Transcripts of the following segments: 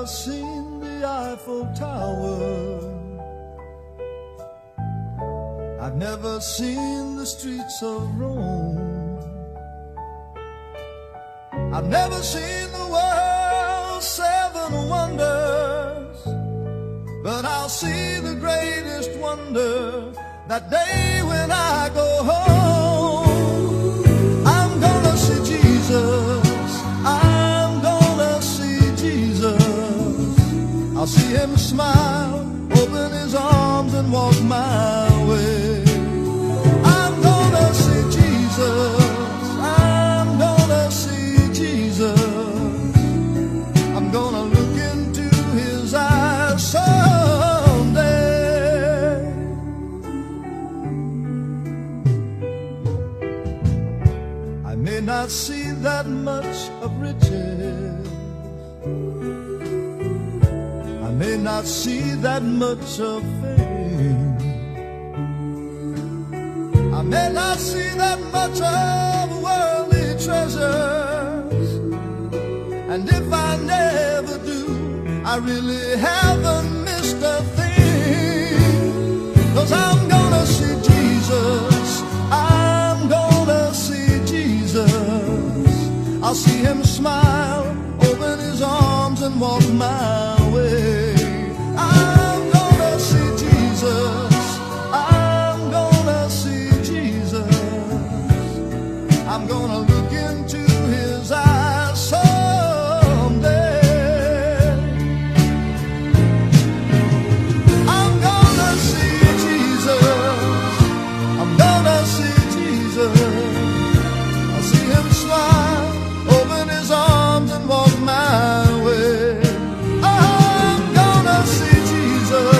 seen the Eiffel Tower. I've never seen the streets of Rome. I've never seen the world's 7 wonders, but I'll see the greatest wonder that day when I go home. I'm gonna see Jesus. I'm gonna see Jesus. I'll see him smile, open his arms and walk my way. I'm gonna see Jesus. I'm gonna see Jesus. I'm gonna look into his eyes someday. I may not see that much of riches, I may not see that much of fame, I may not see that much of worldly treasures, and if I never do, I really haven't missed a thing. 'Cause I'm gonna see Jesus. I'm gonna see Jesus. I'll see him smile, open his arms and walk my way. I'm gonna see Jesus. I'm gonna see Jesus. I'm gonna look into his eyes someday. I'm gonna see Jesus. I'm gonna see Jesus. I'll see him smile, open his arms and walk my way. I'm gonna see Jesus.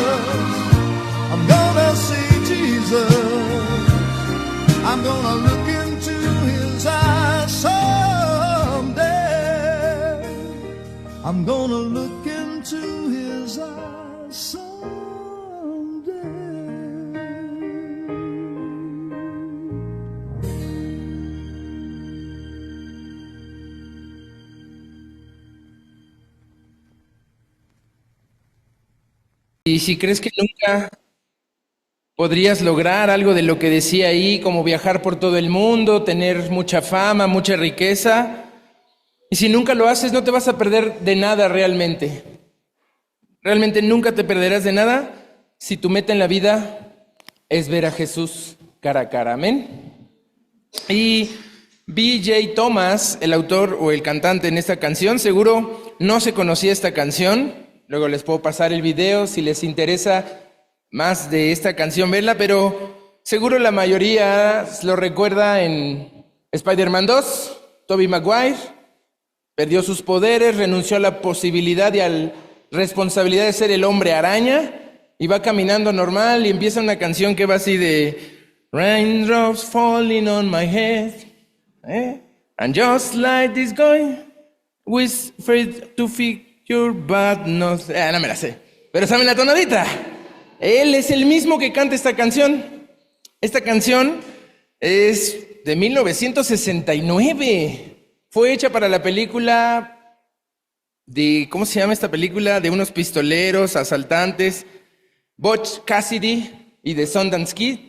I'm gonna see Jesus. I'm gonna look into his eyes someday. I'm gonna look into his eyes someday. Y si crees que nunca podrías lograr algo de lo que decía ahí, como viajar por todo el mundo, tener mucha fama, mucha riqueza, y si nunca lo haces, no te vas a perder de nada realmente. Realmente nunca te perderás de nada si tu meta en la vida es ver a Jesús cara a cara. Amén. Y B.J. Thomas, el autor o el cantante en esta canción, seguro no se conocía esta canción. Luego les puedo pasar el video si les interesa más de esta canción, verla, pero seguro la mayoría lo recuerda en Spider-Man 2, Tobey Maguire, perdió sus poderes, renunció a la posibilidad y a la responsabilidad de ser el hombre araña, y va caminando normal y empieza una canción que va así de Raindrops falling on my head, and just like this guy, with afraid to figure but no me la sé, pero saben la tonadita. Él es el mismo que canta esta canción. Esta canción es de 1969. Fue hecha para la película de, ¿cómo se llama esta película? De unos pistoleros, asaltantes, Butch Cassidy y The Sundance Kid.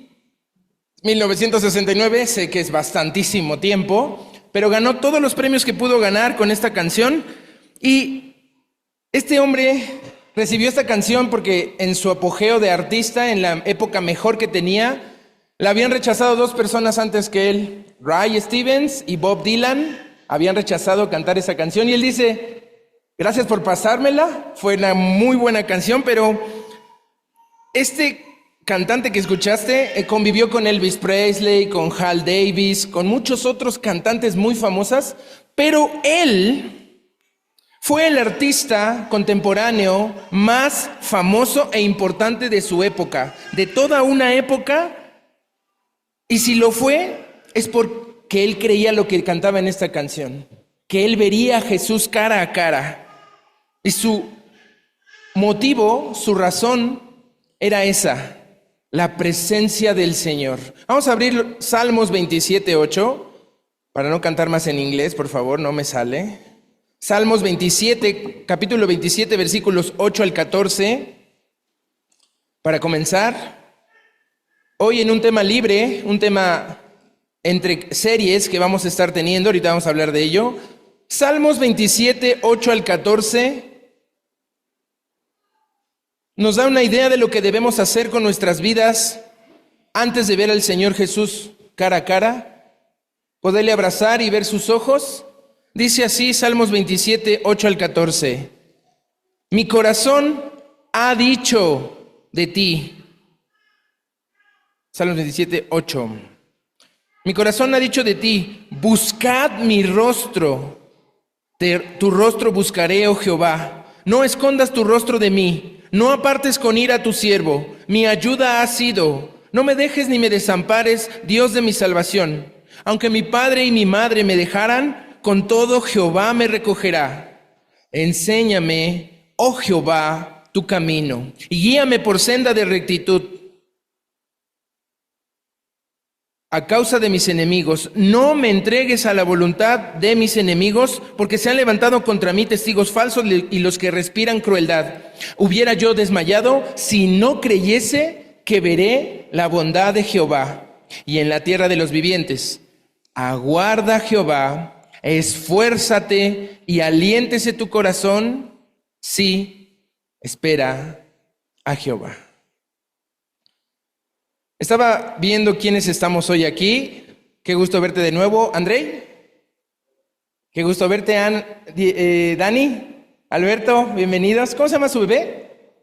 1969, sé que es bastantísimo tiempo, pero ganó todos los premios que pudo ganar con esta canción. Y este hombre recibió esta canción porque en su apogeo de artista, en la época mejor que tenía, la habían rechazado 2 personas antes que él. Ray Stevens y Bob Dylan habían rechazado cantar esa canción. Y él dice, gracias por pasármela, fue una muy buena canción, pero este cantante que escuchaste convivió con Elvis Presley, con Hal Davis, con muchos otros cantantes muy famosas, pero él fue el artista contemporáneo más famoso e importante de su época, de toda una época, y si lo fue, es porque él creía lo que cantaba en esta canción, que él vería a Jesús cara a cara, y su motivo, su razón, era esa, la presencia del Señor. Vamos a abrir Salmos 27:8, para no cantar más en inglés, por favor, no me sale. Salmos 27, capítulo 27, versículos 8 al 14. Para comenzar, hoy en un tema libre, un tema entre series que vamos a estar teniendo, ahorita vamos a hablar de ello. Salmos 27, 8 al 14, nos da una idea de lo que debemos hacer con nuestras vidas antes de ver al Señor Jesús cara a cara, poderle abrazar y ver sus ojos. Dice así, Salmos 27, 8 al 14. Mi corazón ha dicho de ti. Salmos 27, 8. Mi corazón ha dicho de ti, buscad mi rostro. Tu rostro buscaré, oh Jehová. No escondas tu rostro de mí. No apartes con ira a tu siervo. Mi ayuda ha sido. No me dejes ni me desampares, Dios de mi salvación. Aunque mi padre y mi madre me dejaran, con todo Jehová me recogerá. Enséñame, oh Jehová, tu camino, y guíame por senda de rectitud. A causa de mis enemigos, no me entregues a la voluntad de mis enemigos, porque se han levantado contra mí testigos falsos y los que respiran crueldad. Hubiera yo desmayado si no creyese que veré la bondad de Jehová y en la tierra de los vivientes. Aguarda Jehová. Esfuérzate y aliéntese tu corazón, sí, espera a Jehová. Estaba viendo quiénes estamos hoy aquí. Qué gusto verte de nuevo, Andrei. Qué gusto verte, Dani, Alberto, bienvenidos. ¿Cómo se llama su bebé?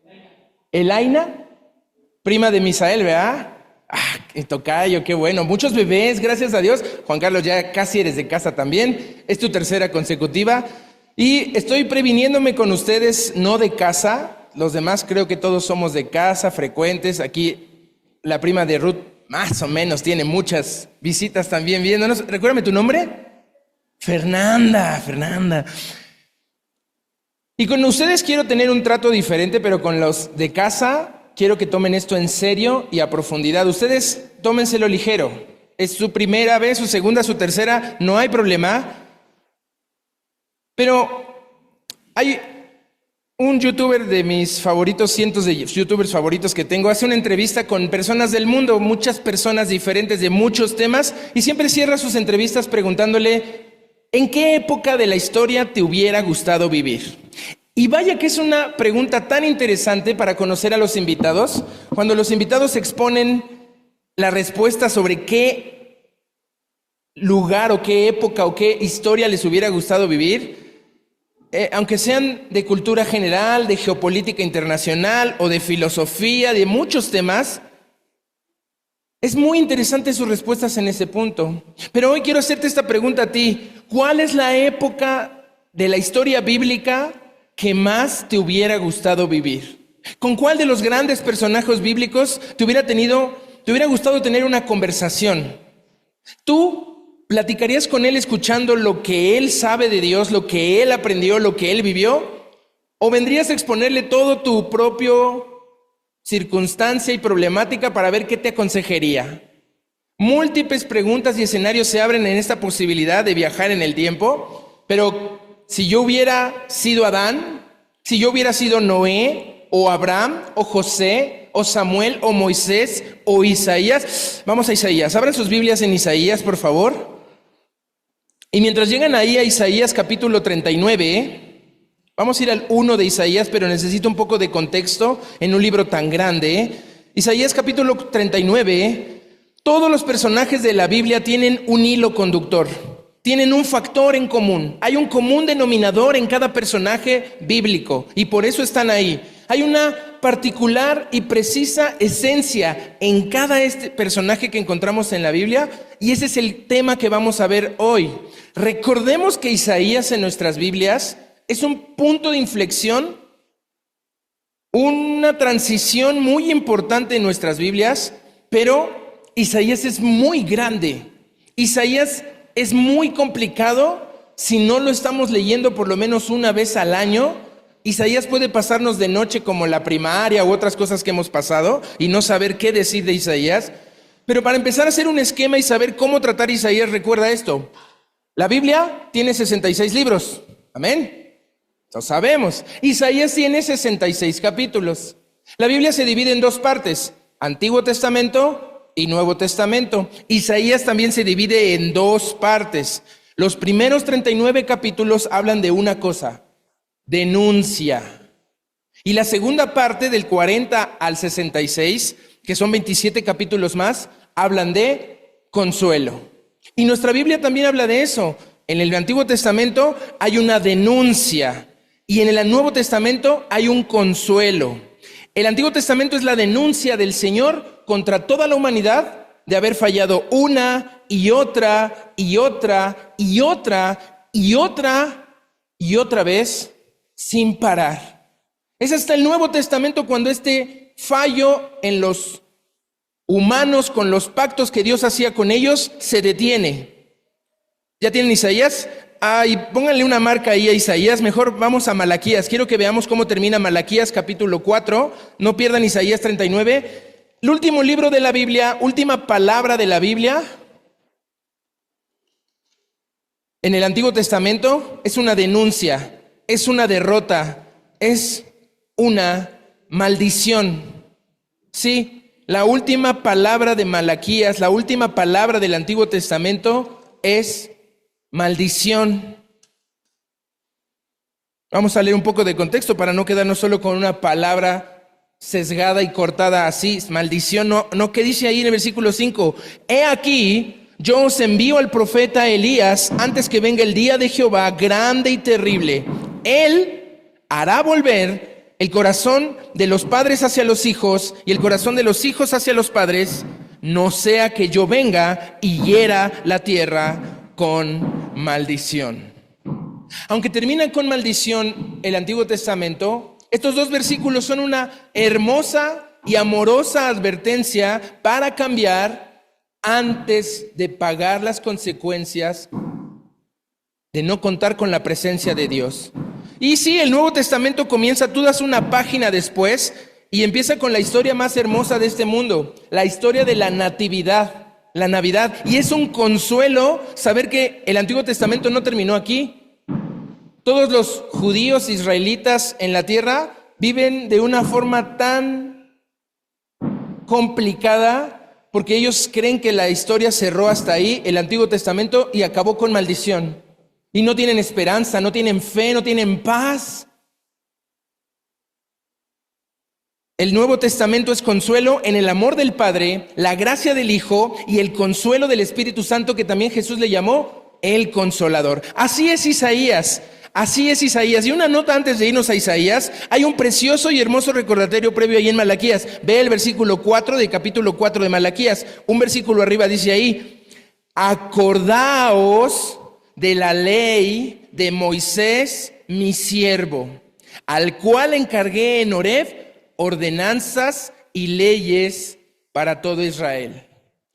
Elaina, prima de Misael, ¿verdad? Tocayo, qué bueno. Muchos bebés, gracias a Dios. Juan Carlos, ya casi eres de casa también. Es tu tercera consecutiva. Y estoy previniéndome con ustedes, no de casa. Los demás creo que todos somos de casa, frecuentes. Aquí la prima de Ruth, más o menos, tiene muchas visitas también viéndonos. Recuérdame tu nombre. Fernanda. Y con ustedes quiero tener un trato diferente, pero con los de casa quiero que tomen esto en serio y a profundidad. Ustedes tómenselo ligero. Es su primera vez, su segunda, su tercera, no hay problema. Pero hay un youtuber de mis favoritos, cientos de youtubers favoritos que tengo, hace una entrevista con personas del mundo, muchas personas diferentes de muchos temas, y siempre cierra sus entrevistas preguntándole, ¿en qué época de la historia te hubiera gustado vivir? Y vaya que es una pregunta tan interesante para conocer a los invitados. Cuando los invitados exponen la respuesta sobre qué lugar o qué época o qué historia les hubiera gustado vivir, aunque sean de cultura general, de geopolítica internacional o de filosofía, de muchos temas, es muy interesante sus respuestas en ese punto. Pero hoy quiero hacerte esta pregunta a ti. ¿Cuál es la época de la historia bíblica que más te hubiera gustado vivir? ¿Con cuál de los grandes personajes bíblicos te hubiera gustado tener una conversación? ¿Tú platicarías con él escuchando lo que él sabe de Dios, lo que él aprendió, lo que él vivió? ¿O vendrías a exponerle todo tu propio circunstancia y problemática para ver qué te aconsejaría? Múltiples preguntas y escenarios se abren en esta posibilidad de viajar en el tiempo, pero si yo hubiera sido Adán, si yo hubiera sido Noé, o Abraham, o José, o Samuel, o Moisés, o Isaías. Vamos a Isaías. Abran sus Biblias en Isaías, por favor. Y mientras llegan ahí a Isaías capítulo 39, vamos a ir al 1 de Isaías, pero necesito un poco de contexto en un libro tan grande. Isaías capítulo 39, todos los personajes de la Biblia tienen un hilo conductor. Tienen un factor en común. Hay un común denominador en cada personaje bíblico y por eso están ahí. Hay una particular y precisa esencia en cada personaje que encontramos en la Biblia y ese es el tema que vamos a ver hoy. Recordemos que Isaías en nuestras Biblias es un punto de inflexión, una transición muy importante en nuestras Biblias, pero Isaías es muy grande. Isaías es muy complicado si no lo estamos leyendo por lo menos una vez al año. Isaías puede pasarnos de noche como la primaria u otras cosas que hemos pasado y no saber qué decir de Isaías. Pero para empezar a hacer un esquema y saber cómo tratar Isaías, recuerda esto. La Biblia tiene 66 libros. Amén. Lo sabemos. Isaías tiene 66 capítulos. La Biblia se divide en dos partes, Antiguo Testamento y Nuevo Testamento. Isaías también se divide en dos partes. Los primeros 39 capítulos hablan de una cosa, denuncia. Y la segunda parte, del 40 al 66, que son 27 capítulos más, hablan de consuelo. Y nuestra Biblia también habla de eso. En el Antiguo Testamento hay una denuncia y en el Nuevo Testamento hay un consuelo. El Antiguo Testamento es la denuncia del Señor contra toda la humanidad de haber fallado una y otra y otra y otra y otra y otra vez sin parar. Es hasta el Nuevo Testamento cuando este fallo en los humanos con los pactos que Dios hacía con ellos se detiene. ¿Ya tienen Isaías? Y pónganle una marca ahí a Isaías. Mejor vamos a Malaquías. Quiero que veamos cómo termina Malaquías capítulo 4. No pierdan Isaías 39. El último libro de la Biblia, última palabra de la Biblia en el Antiguo Testamento es una denuncia, es una derrota, es una maldición. Sí, la última palabra de Malaquías, la última palabra del Antiguo Testamento es maldición. Vamos a leer un poco de contexto para no quedarnos solo con una palabra sesgada y cortada así, maldición. No, ¿qué dice ahí en el versículo 5? He aquí, yo os envío al profeta Elías antes que venga el día de Jehová grande y terrible. Él hará volver el corazón de los padres hacia los hijos y el corazón de los hijos hacia los padres, no sea que yo venga y hiera la tierra con maldición. Aunque termina con maldición el Antiguo Testamento, estos dos versículos son una hermosa y amorosa advertencia para cambiar antes de pagar las consecuencias de no contar con la presencia de Dios. Y sí, el Nuevo Testamento comienza, tú das una página después y empieza con la historia más hermosa de este mundo, la historia de la natividad. La Navidad, y es un consuelo saber que el Antiguo Testamento no terminó aquí. Todos los judíos israelitas en la tierra viven de una forma tan complicada porque ellos creen que la historia cerró hasta ahí, el Antiguo Testamento, y acabó con maldición. Y no tienen esperanza, no tienen fe, no tienen paz. El Nuevo Testamento es consuelo en el amor del Padre, la gracia del Hijo y el consuelo del Espíritu Santo, que también Jesús le llamó el Consolador. Así es Isaías, así es Isaías. Y una nota antes de irnos a Isaías, hay un precioso y hermoso recordatorio previo ahí en Malaquías. Ve el versículo 4 del capítulo 4 de Malaquías. Un versículo arriba dice ahí, acordaos de la ley de Moisés, mi siervo, al cual encargué en Horeb ordenanzas y leyes para todo Israel.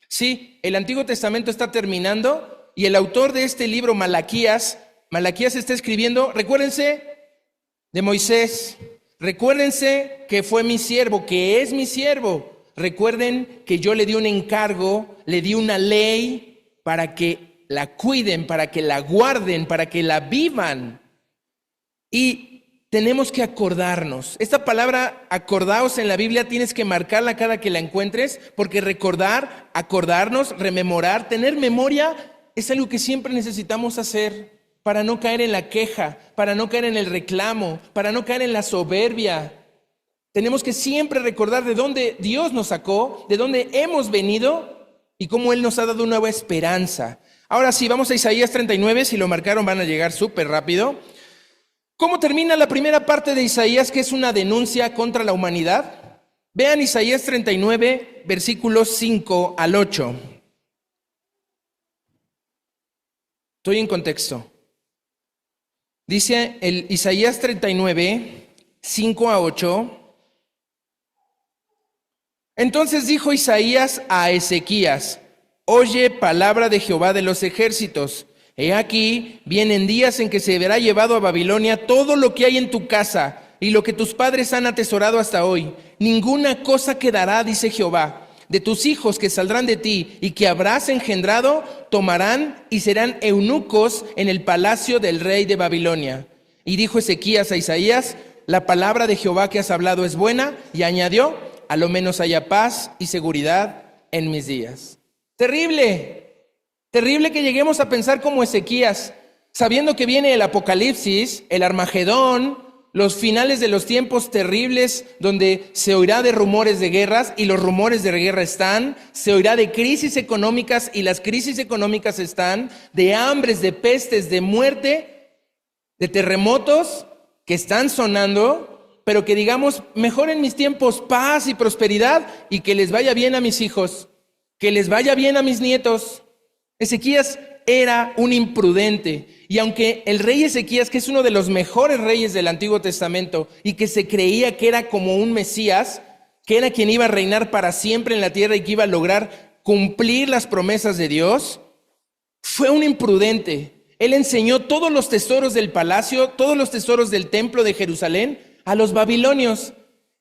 Sí, el Antiguo Testamento está terminando y el autor de este libro, Malaquías está escribiendo, recuérdense de Moisés, recuérdense que fue mi siervo, que es mi siervo, recuerden que yo le di un encargo, le di una ley para que la cuiden, para que la guarden, para que la vivan. Y tenemos que acordarnos. Esta palabra acordaos en la Biblia tienes que marcarla cada que la encuentres, porque recordar, acordarnos, rememorar, tener memoria es algo que siempre necesitamos hacer para no caer en la queja, para no caer en el reclamo, para no caer en la soberbia. Tenemos que siempre recordar de dónde Dios nos sacó, de dónde hemos venido y cómo Él nos ha dado una nueva esperanza. Ahora sí, vamos a Isaías 39, si lo marcaron van a llegar súper rápido. ¿Cómo termina la primera parte de Isaías, que es una denuncia contra la humanidad? Vean Isaías 39, versículos 5 al 8. Estoy en contexto. Dice el Isaías 39, 5 a 8. Entonces dijo Isaías a Ezequías, oye palabra de Jehová de los ejércitos. He aquí, vienen días en que se verá llevado a Babilonia todo lo que hay en tu casa y lo que tus padres han atesorado hasta hoy. Ninguna cosa quedará, dice Jehová. De tus hijos que saldrán de ti y que habrás engendrado, tomarán y serán eunucos en el palacio del rey de Babilonia. Y dijo Ezequías a Isaías: la palabra de Jehová que has hablado es buena. Y añadió: a lo menos haya paz y seguridad en mis días. Terrible, terrible que lleguemos a pensar como Ezequías, sabiendo que viene el Apocalipsis, el Armagedón, los finales de los tiempos terribles, donde se oirá de rumores de guerras, y los rumores de guerra están, se oirá de crisis económicas, y las crisis económicas están, de hambres, de pestes, de muerte, de terremotos que están sonando, pero que digamos: mejor en mis tiempos paz y prosperidad, y que les vaya bien a mis hijos, que les vaya bien a mis nietos. Ezequías era un imprudente, y aunque el rey Ezequías, que es uno de los mejores reyes del Antiguo Testamento y que se creía que era como un Mesías, que era quien iba a reinar para siempre en la tierra y que iba a lograr cumplir las promesas de Dios, fue un imprudente. Él enseñó todos los tesoros del palacio, todos los tesoros del templo de Jerusalén a los babilonios,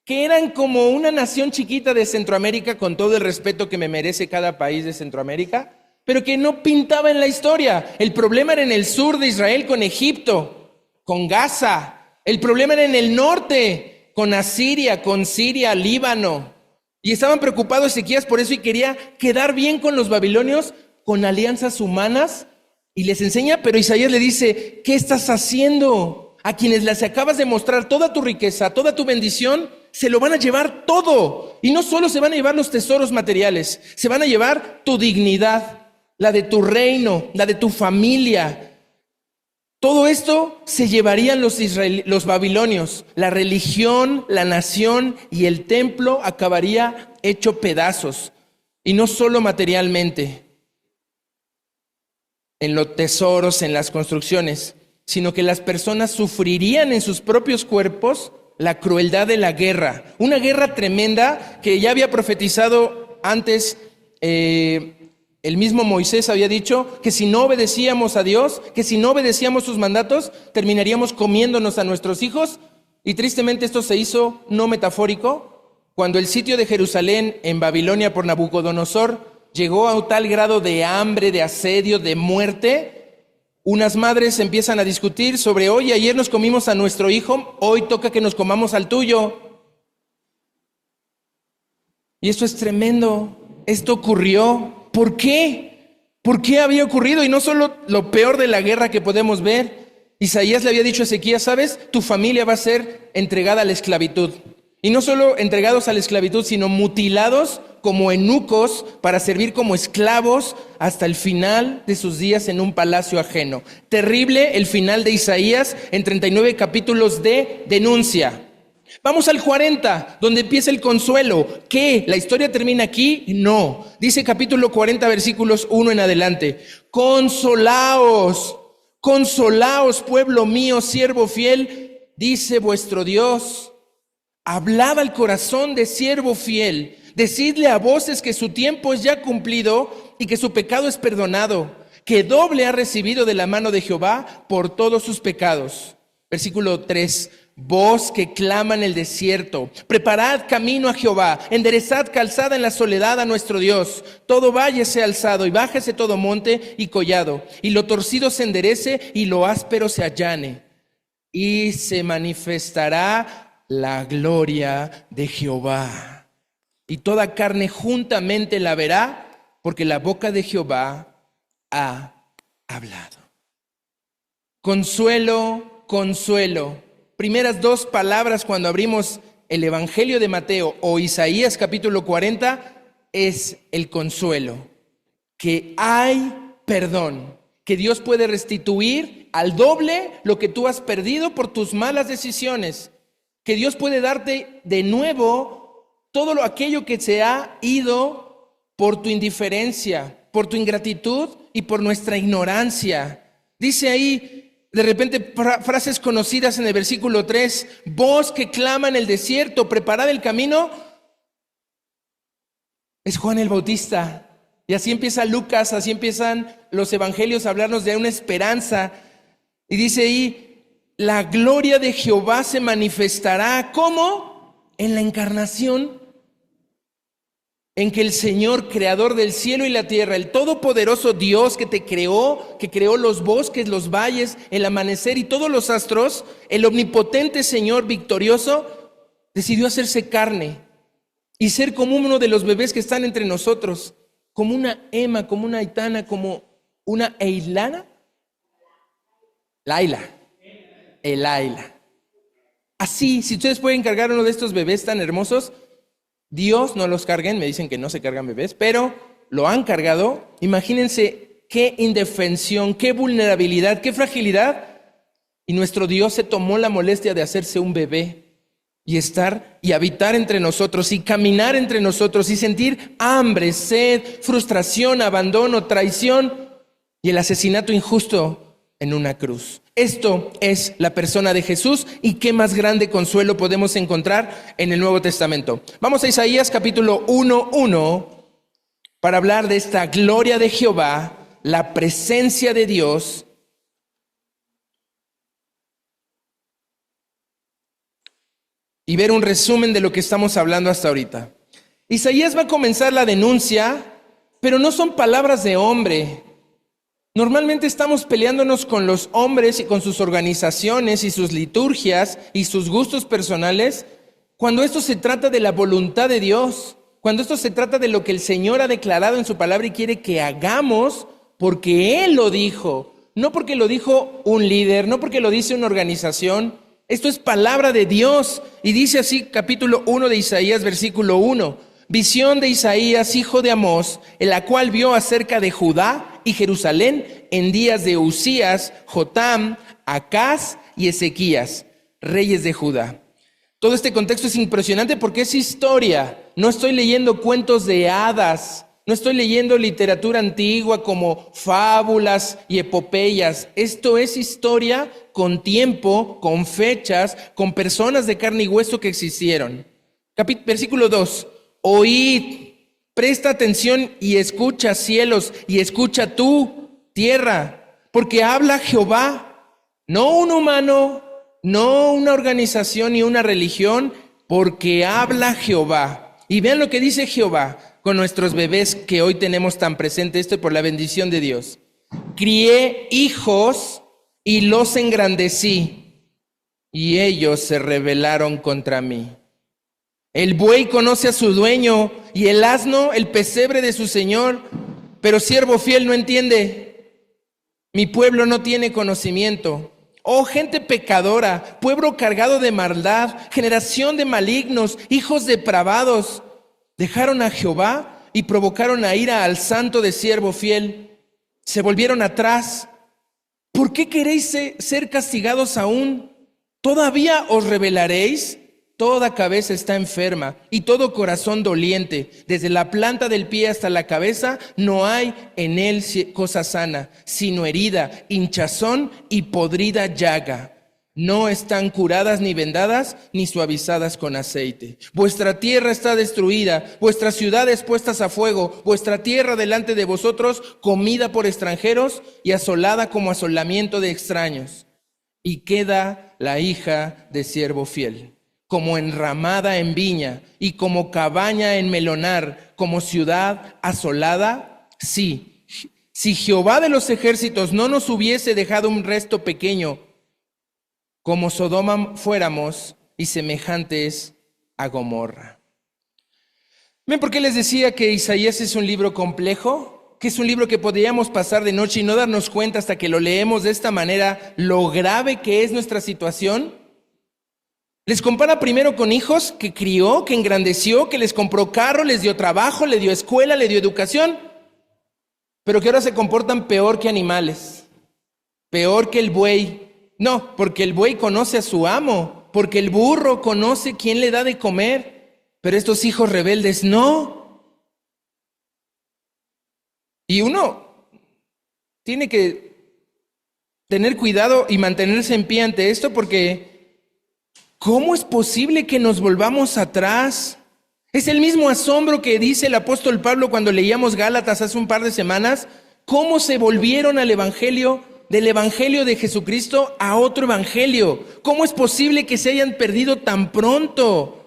que eran como una nación chiquita de Centroamérica, con todo el respeto que me merece cada país de Centroamérica, pero que no pintaba en la historia. El problema era en el sur de Israel con Egipto, con Gaza. El problema era en el norte, con Asiria, con Siria, Líbano. Y estaban preocupados Ezequías por eso, y quería quedar bien con los babilonios, con alianzas humanas, y les enseña, pero Isaías le dice: ¿qué estás haciendo? A quienes les acabas de mostrar toda tu riqueza, toda tu bendición, se lo van a llevar todo. Y no solo se van a llevar los tesoros materiales, se van a llevar tu dignidad, la de tu reino, la de tu familia. Todo esto se llevarían los babilonios. La religión, la nación y el templo acabaría hecho pedazos. Y no solo materialmente, en los tesoros, en las construcciones, sino que las personas sufrirían en sus propios cuerpos la crueldad de la guerra. Una guerra tremenda que ya había profetizado antes. El mismo Moisés había dicho que si no obedecíamos a Dios, que si no obedecíamos sus mandatos, terminaríamos comiéndonos a nuestros hijos. Y tristemente esto se hizo no metafórico, cuando el sitio de Jerusalén en Babilonia por Nabucodonosor llegó a un tal grado de hambre, de asedio, de muerte. Unas madres empiezan a discutir sobre: oye, ayer nos comimos a nuestro hijo, hoy toca que nos comamos al tuyo. Y esto es tremendo. Esto ocurrió. ¿Por qué? ¿Por qué había ocurrido? Y no solo lo peor de la guerra que podemos ver. Isaías le había dicho a Ezequías: ¿sabes? Tu familia va a ser entregada a la esclavitud. Y no solo entregados a la esclavitud, sino mutilados como eunucos para servir como esclavos hasta el final de sus días en un palacio ajeno. Terrible el final de Isaías en 39 capítulos de denuncia. Vamos al 40, donde empieza el consuelo. ¿Qué? ¿La historia termina aquí? No. Dice capítulo 40, versículos 1 en adelante: consolaos, consolaos, pueblo mío, siervo fiel, dice vuestro Dios. Hablad al corazón de siervo fiel, decidle a voces que su tiempo es ya cumplido y que su pecado es perdonado, que doble ha recibido de la mano de Jehová por todos sus pecados. Versículo 3: voz que clama en el desierto, preparad camino a Jehová, enderezad calzada en la soledad a nuestro Dios. Todo valle sea alzado y bájese todo monte y collado, y lo torcido se enderece y lo áspero se allane. Y se manifestará la gloria de Jehová, y toda carne juntamente la verá, porque la boca de Jehová ha hablado. Consuelo, consuelo. Primeras dos palabras cuando abrimos el Evangelio de Mateo o Isaías capítulo 40 es el consuelo. Que hay perdón, que Dios puede restituir al doble lo que tú has perdido por tus malas decisiones. Que Dios puede darte de nuevo todo aquello que se ha ido por tu indiferencia, por tu ingratitud y por nuestra ignorancia. Dice ahí de repente frases conocidas en el versículo 3: voz que clama en el desierto, preparad el camino. Es Juan el Bautista. Y así empieza Lucas, así empiezan los evangelios a hablarnos de una esperanza. Y dice ahí: la gloria de Jehová se manifestará. ¿Cómo? En la encarnación. en que el Señor, creador del cielo y la tierra, el todopoderoso Dios que te creó, que creó los bosques, los valles, el amanecer y todos los astros, el omnipotente Señor victorioso, decidió hacerse carne y ser como uno de los bebés que están entre nosotros, como una Emma, como una Aitana, como una Eilana. Elaila. Así, si ustedes pueden cargar uno de estos bebés tan hermosos, Dios no los carguen, me dicen que no se cargan bebés, pero lo han cargado. Imagínense qué indefensión, qué vulnerabilidad, qué fragilidad. Y nuestro Dios se tomó la molestia de hacerse un bebé y estar y habitar entre nosotros y caminar entre nosotros y sentir hambre, sed, frustración, abandono, traición y el asesinato injusto en una cruz. Esto es la persona de Jesús y qué más grande consuelo podemos encontrar en el Nuevo Testamento. Vamos a Isaías capítulo 1:1 para hablar de esta gloria de Jehová, la presencia de Dios y ver un resumen de lo que estamos hablando hasta ahorita. Isaías va a comenzar la denuncia, pero no son palabras de hombre. Normalmente estamos peleándonos con los hombres y con sus organizaciones y sus liturgias y sus gustos personales, cuando esto se trata de la voluntad de Dios, cuando esto se trata de lo que el Señor ha declarado en su palabra y quiere que hagamos porque Él lo dijo, no porque lo dijo un líder, no porque lo dice una organización. Esto es palabra de Dios y dice así capítulo 1 de Isaías, versículo 1. Visión de Isaías, hijo de Amós, en la cual vio acerca de Judá y Jerusalén en días de Usías, Jotam, Acaz y Ezequías, reyes de Judá. Todo este contexto es impresionante porque es historia. No estoy leyendo cuentos de hadas, no estoy leyendo literatura antigua como fábulas y epopeyas. Esto es historia con tiempo, con fechas, con personas de carne y hueso que existieron. Versículo 2. Oíd, presta atención y escucha, cielos, y escucha tú, tierra, porque habla Jehová, no un humano, no una organización ni una religión, porque habla Jehová. Y vean lo que dice Jehová con nuestros bebés que hoy tenemos tan presente, esto por la bendición de Dios. Crié hijos y los engrandecí, y ellos se rebelaron contra mí. El buey conoce a su dueño y el asno el pesebre de su señor, pero siervo fiel no entiende. Mi pueblo no tiene conocimiento. Oh gente pecadora, pueblo cargado de maldad, generación de malignos, hijos depravados. Dejaron a Jehová y provocaron a ira al santo de siervo fiel. Se volvieron atrás. ¿Por qué queréis ser castigados aún? ¿Todavía os rebelaréis? Toda cabeza está enferma y todo corazón doliente. Desde la planta del pie hasta la cabeza no hay en él cosa sana, sino herida, hinchazón y podrida llaga. No están curadas ni vendadas ni suavizadas con aceite. Vuestra tierra está destruida, vuestras ciudades puestas a fuego, vuestra tierra delante de vosotros comida por extranjeros y asolada como asolamiento de extraños. Y queda la hija de siervo fiel, como enramada en viña y como cabaña en melonar, como ciudad asolada. Sí, si Jehová de los ejércitos no nos hubiese dejado un resto pequeño, como Sodoma fuéramos y semejantes a Gomorra. ¿Ven por qué les decía que Isaías es un libro complejo? Que es un libro que podríamos pasar de noche y no darnos cuenta hasta que lo leemos de esta manera, lo grave que es nuestra situación. Les compara primero con hijos que crió, que engrandeció, que les compró carro, les dio trabajo, le dio escuela, le dio educación, pero que ahora se comportan peor que animales, peor que el buey. No, porque el buey conoce a su amo, porque el burro conoce quién le da de comer, pero estos hijos rebeldes no. Y uno tiene que tener cuidado y mantenerse en pie ante esto porque ¿cómo es posible que nos volvamos atrás? Es el mismo asombro que dice el apóstol Pablo cuando leíamos Gálatas hace un par de semanas. ¿Cómo se volvieron al evangelio, del evangelio de Jesucristo a otro evangelio? ¿Cómo es posible que se hayan perdido tan pronto?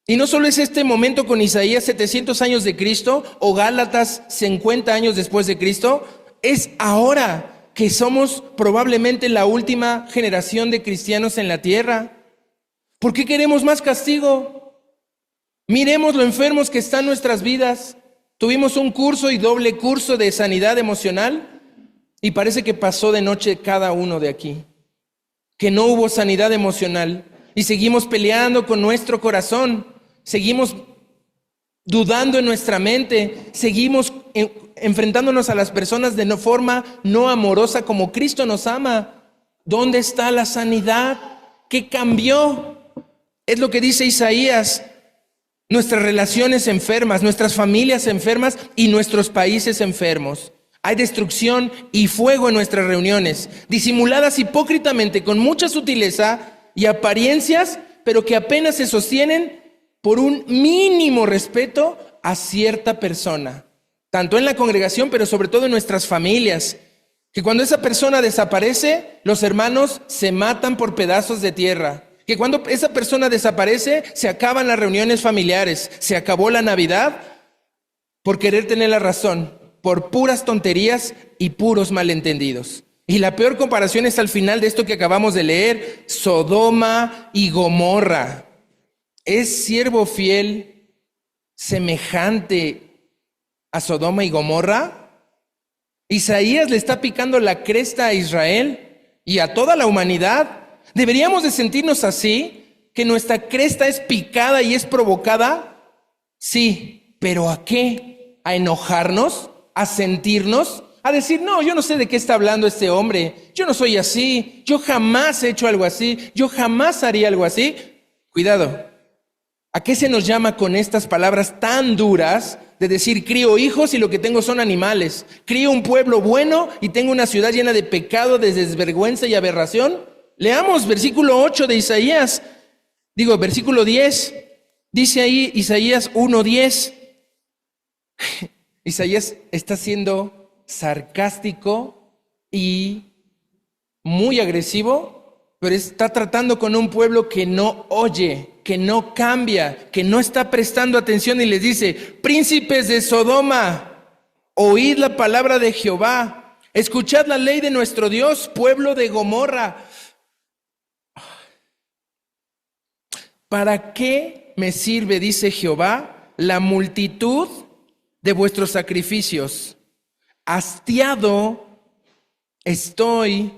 Y no solo es este momento con Isaías 700 años de Cristo o Gálatas 50 años después de Cristo, es ahora que somos probablemente la última generación de cristianos en la tierra. ¿Por qué queremos más castigo? Miremos lo enfermos que están nuestras vidas. Tuvimos un curso y doble curso de sanidad emocional y parece que pasó de noche cada uno de aquí. Que no hubo sanidad emocional y seguimos peleando con nuestro corazón, seguimos dudando en nuestra mente, seguimos enfrentándonos a las personas de forma no amorosa como Cristo nos ama. ¿Dónde está la sanidad? ¿Qué cambió? Es lo que dice Isaías. Nuestras relaciones enfermas, nuestras familias enfermas y nuestros países enfermos. Hay destrucción y fuego en nuestras reuniones, disimuladas hipócritamente con mucha sutileza y apariencias, pero que apenas se sostienen por un mínimo respeto a cierta persona, tanto en la congregación, pero sobre todo en nuestras familias, que cuando esa persona desaparece, los hermanos se matan por pedazos de tierra, que cuando esa persona desaparece, se acaban las reuniones familiares, se acabó la Navidad por querer tener la razón, por puras tonterías y puros malentendidos. Y la peor comparación es al final de esto que acabamos de leer, Sodoma y Gomorra. ¿Es siervo fiel semejante a Sodoma y Gomorra? Isaías le está picando la cresta a Israel y a toda la humanidad. ¿Deberíamos de sentirnos así? ¿Que nuestra cresta es picada y es provocada? Sí, ¿pero a qué? ¿A enojarnos? ¿A sentirnos? ¿A decir, no, yo no sé de qué está hablando este hombre? Yo no soy así, yo jamás he hecho algo así, yo jamás haría algo así. Cuidado. ¿A qué se nos llama con estas palabras tan duras de decir, crío hijos y lo que tengo son animales? Crío un pueblo bueno y tengo una ciudad llena de pecado, de desvergüenza y aberración. Leamos versículo 8 de Isaías. Versículo 10. Dice ahí Isaías 1:10. Isaías está siendo sarcástico y muy agresivo, pero está tratando con un pueblo que no oye, que no cambia, que no está prestando atención y les dice, príncipes de Sodoma, oíd la palabra de Jehová, escuchad la ley de nuestro Dios, pueblo de Gomorra. ¿Para qué me sirve, dice Jehová, la multitud de vuestros sacrificios? Hastiado estoy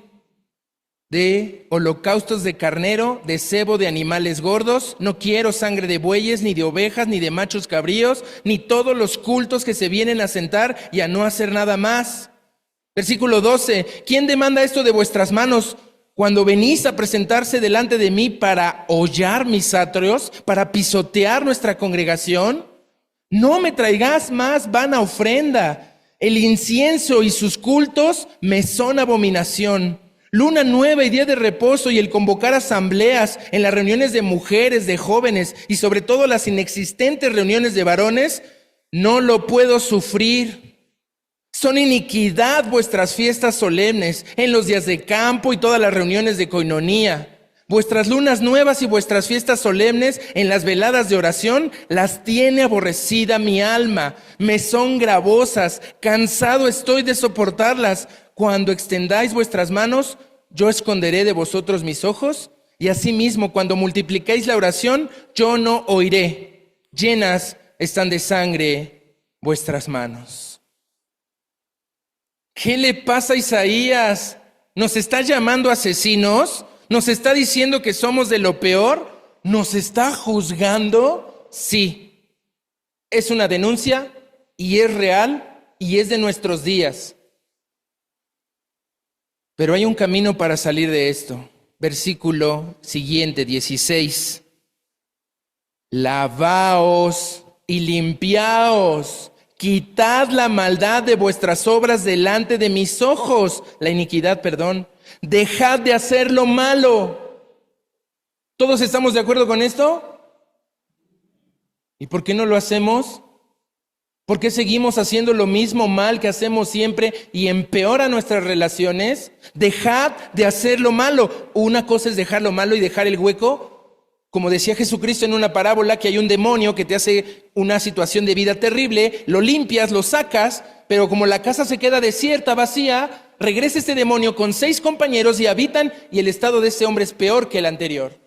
de holocaustos de carnero, de cebo de animales gordos. No quiero sangre de bueyes, ni de ovejas, ni de machos cabríos, ni todos los cultos que se vienen a sentar y a no hacer nada más. Versículo 12. ¿Quién demanda esto de vuestras manos cuando venís a presentarse delante de mí para hollar mis atrios, para pisotear nuestra congregación? No me traigas más vana ofrenda. El incienso y sus cultos me son abominación. Luna nueva y día de reposo y el convocar asambleas en las reuniones de mujeres, de jóvenes y sobre todo las inexistentes reuniones de varones, no lo puedo sufrir. Son iniquidad vuestras fiestas solemnes en los días de campo y todas las reuniones de coinonía. Vuestras lunas nuevas y vuestras fiestas solemnes en las veladas de oración las tiene aborrecida mi alma. Me son gravosas, cansado estoy de soportarlas. Cuando extendáis vuestras manos, yo esconderé de vosotros mis ojos, y asimismo cuando multipliquéis la oración, yo no oiré. Llenas están de sangre vuestras manos. ¿Qué le pasa a Isaías? ¿Nos está llamando asesinos? ¿Nos está diciendo que somos de lo peor? ¿Nos está juzgando? Sí. Es una denuncia y es real y es de nuestros días. Pero hay un camino para salir de esto. Versículo siguiente, 16. Lavaos y limpiaos. Quitad la maldad de vuestras obras delante de mis ojos. La iniquidad, perdón. Dejad de hacer lo malo. ¿Todos estamos de acuerdo con esto? ¿Y por qué no lo hacemos? ¿Por qué seguimos haciendo lo mismo mal que hacemos siempre y empeora nuestras relaciones? Dejad de hacer lo malo. Una cosa es dejar lo malo y dejar el hueco, Como decía Jesucristo en una parábola, que hay un demonio que te hace una situación de vida terrible, lo limpias, lo sacas, pero como la casa se queda desierta, vacía, regresa este demonio con 6 compañeros y habitan, y el estado de ese hombre es peor que el anterior.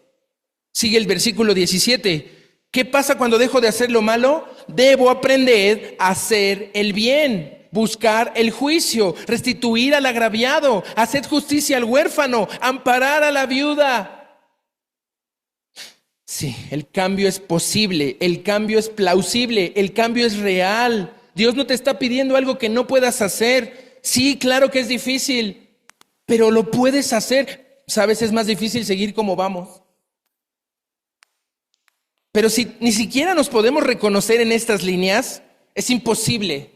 Sigue el versículo 17. ¿Qué pasa cuando dejo de hacer lo malo? Debo aprender a hacer el bien, buscar el juicio, restituir al agraviado, hacer justicia al huérfano, amparar a la viuda. Sí, el cambio es posible, el cambio es plausible, el cambio es real. Dios no te está pidiendo algo que no puedas hacer. Sí, claro que es difícil, pero lo puedes hacer. Sabes, es más difícil seguir como vamos. Pero si ni siquiera nos podemos reconocer en estas líneas, es imposible.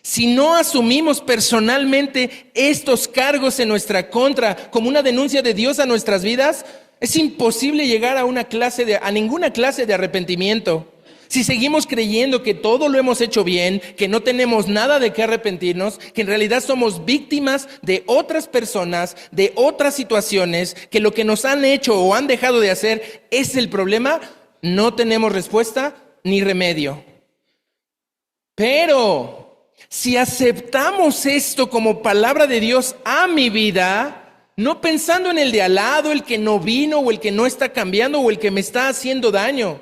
Si no asumimos personalmente estos cargos en nuestra contra como una denuncia de Dios a nuestras vidas, es imposible llegar a ninguna clase de arrepentimiento. Si seguimos creyendo que todo lo hemos hecho bien, que no tenemos nada de qué arrepentirnos, que en realidad somos víctimas de otras personas, de otras situaciones, que lo que nos han hecho o han dejado de hacer es el problema, no tenemos respuesta ni remedio. Pero si aceptamos esto como palabra de Dios a mi vida, no pensando en el de al lado, el que no vino o el que no está cambiando o el que me está haciendo daño.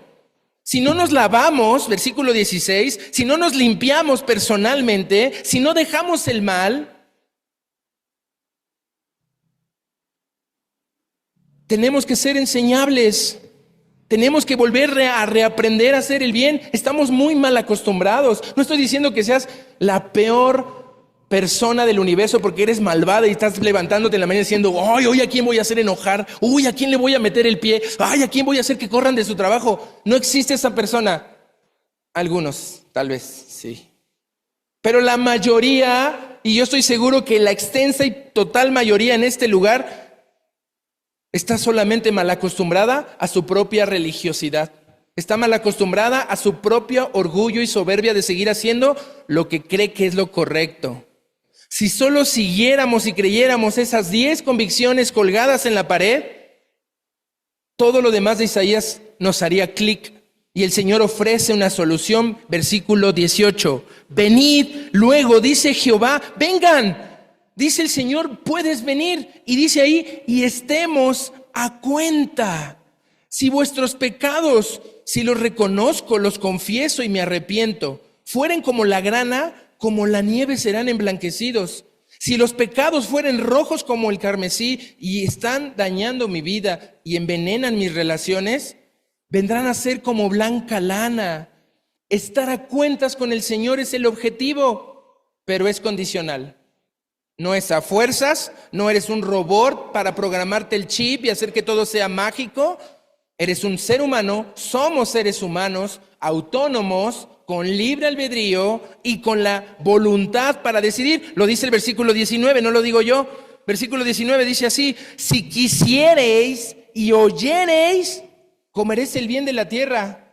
Si no nos lavamos, versículo 16, si no nos limpiamos personalmente, si no dejamos el mal, tenemos que ser enseñables. Tenemos que volver a reaprender a hacer el bien. Estamos muy mal acostumbrados. No estoy diciendo que seas la peor persona del universo porque eres malvada y estás levantándote en la mañana diciendo, ay, hoy a quién voy a hacer enojar, uy, a quién le voy a meter el pie, ay, a quién voy a hacer que corran de su trabajo. No existe esa persona. Algunos, tal vez, sí. Pero la mayoría, y yo estoy seguro que la extensa y total mayoría en este lugar, está solamente mal acostumbrada a su propia religiosidad. Está mal acostumbrada a su propio orgullo y soberbia de seguir haciendo lo que cree que es lo correcto. Si solo siguiéramos y creyéramos esas 10 convicciones colgadas en la pared, todo lo demás de Isaías nos haría clic. Y el Señor ofrece una solución, versículo 18. Venid, luego dice Jehová, vengan. Dice el Señor, puedes venir. Y dice ahí, y estemos a cuenta. Si vuestros pecados, si los reconozco, los confieso y me arrepiento, fueren como la grana, como la nieve serán emblanquecidos. Si los pecados fueren rojos como el carmesí y están dañando mi vida y envenenan mis relaciones, vendrán a ser como blanca lana. Estar a cuentas con el Señor es el objetivo, pero es condicional. No es a fuerzas, no eres un robot para programarte el chip y hacer que todo sea mágico. Eres un ser humano, somos seres humanos, autónomos, con libre albedrío y con la voluntad para decidir. Lo dice el versículo 19, no lo digo yo. Versículo 19 dice así, si quisiereis y oyereis, comeréis el bien de la tierra.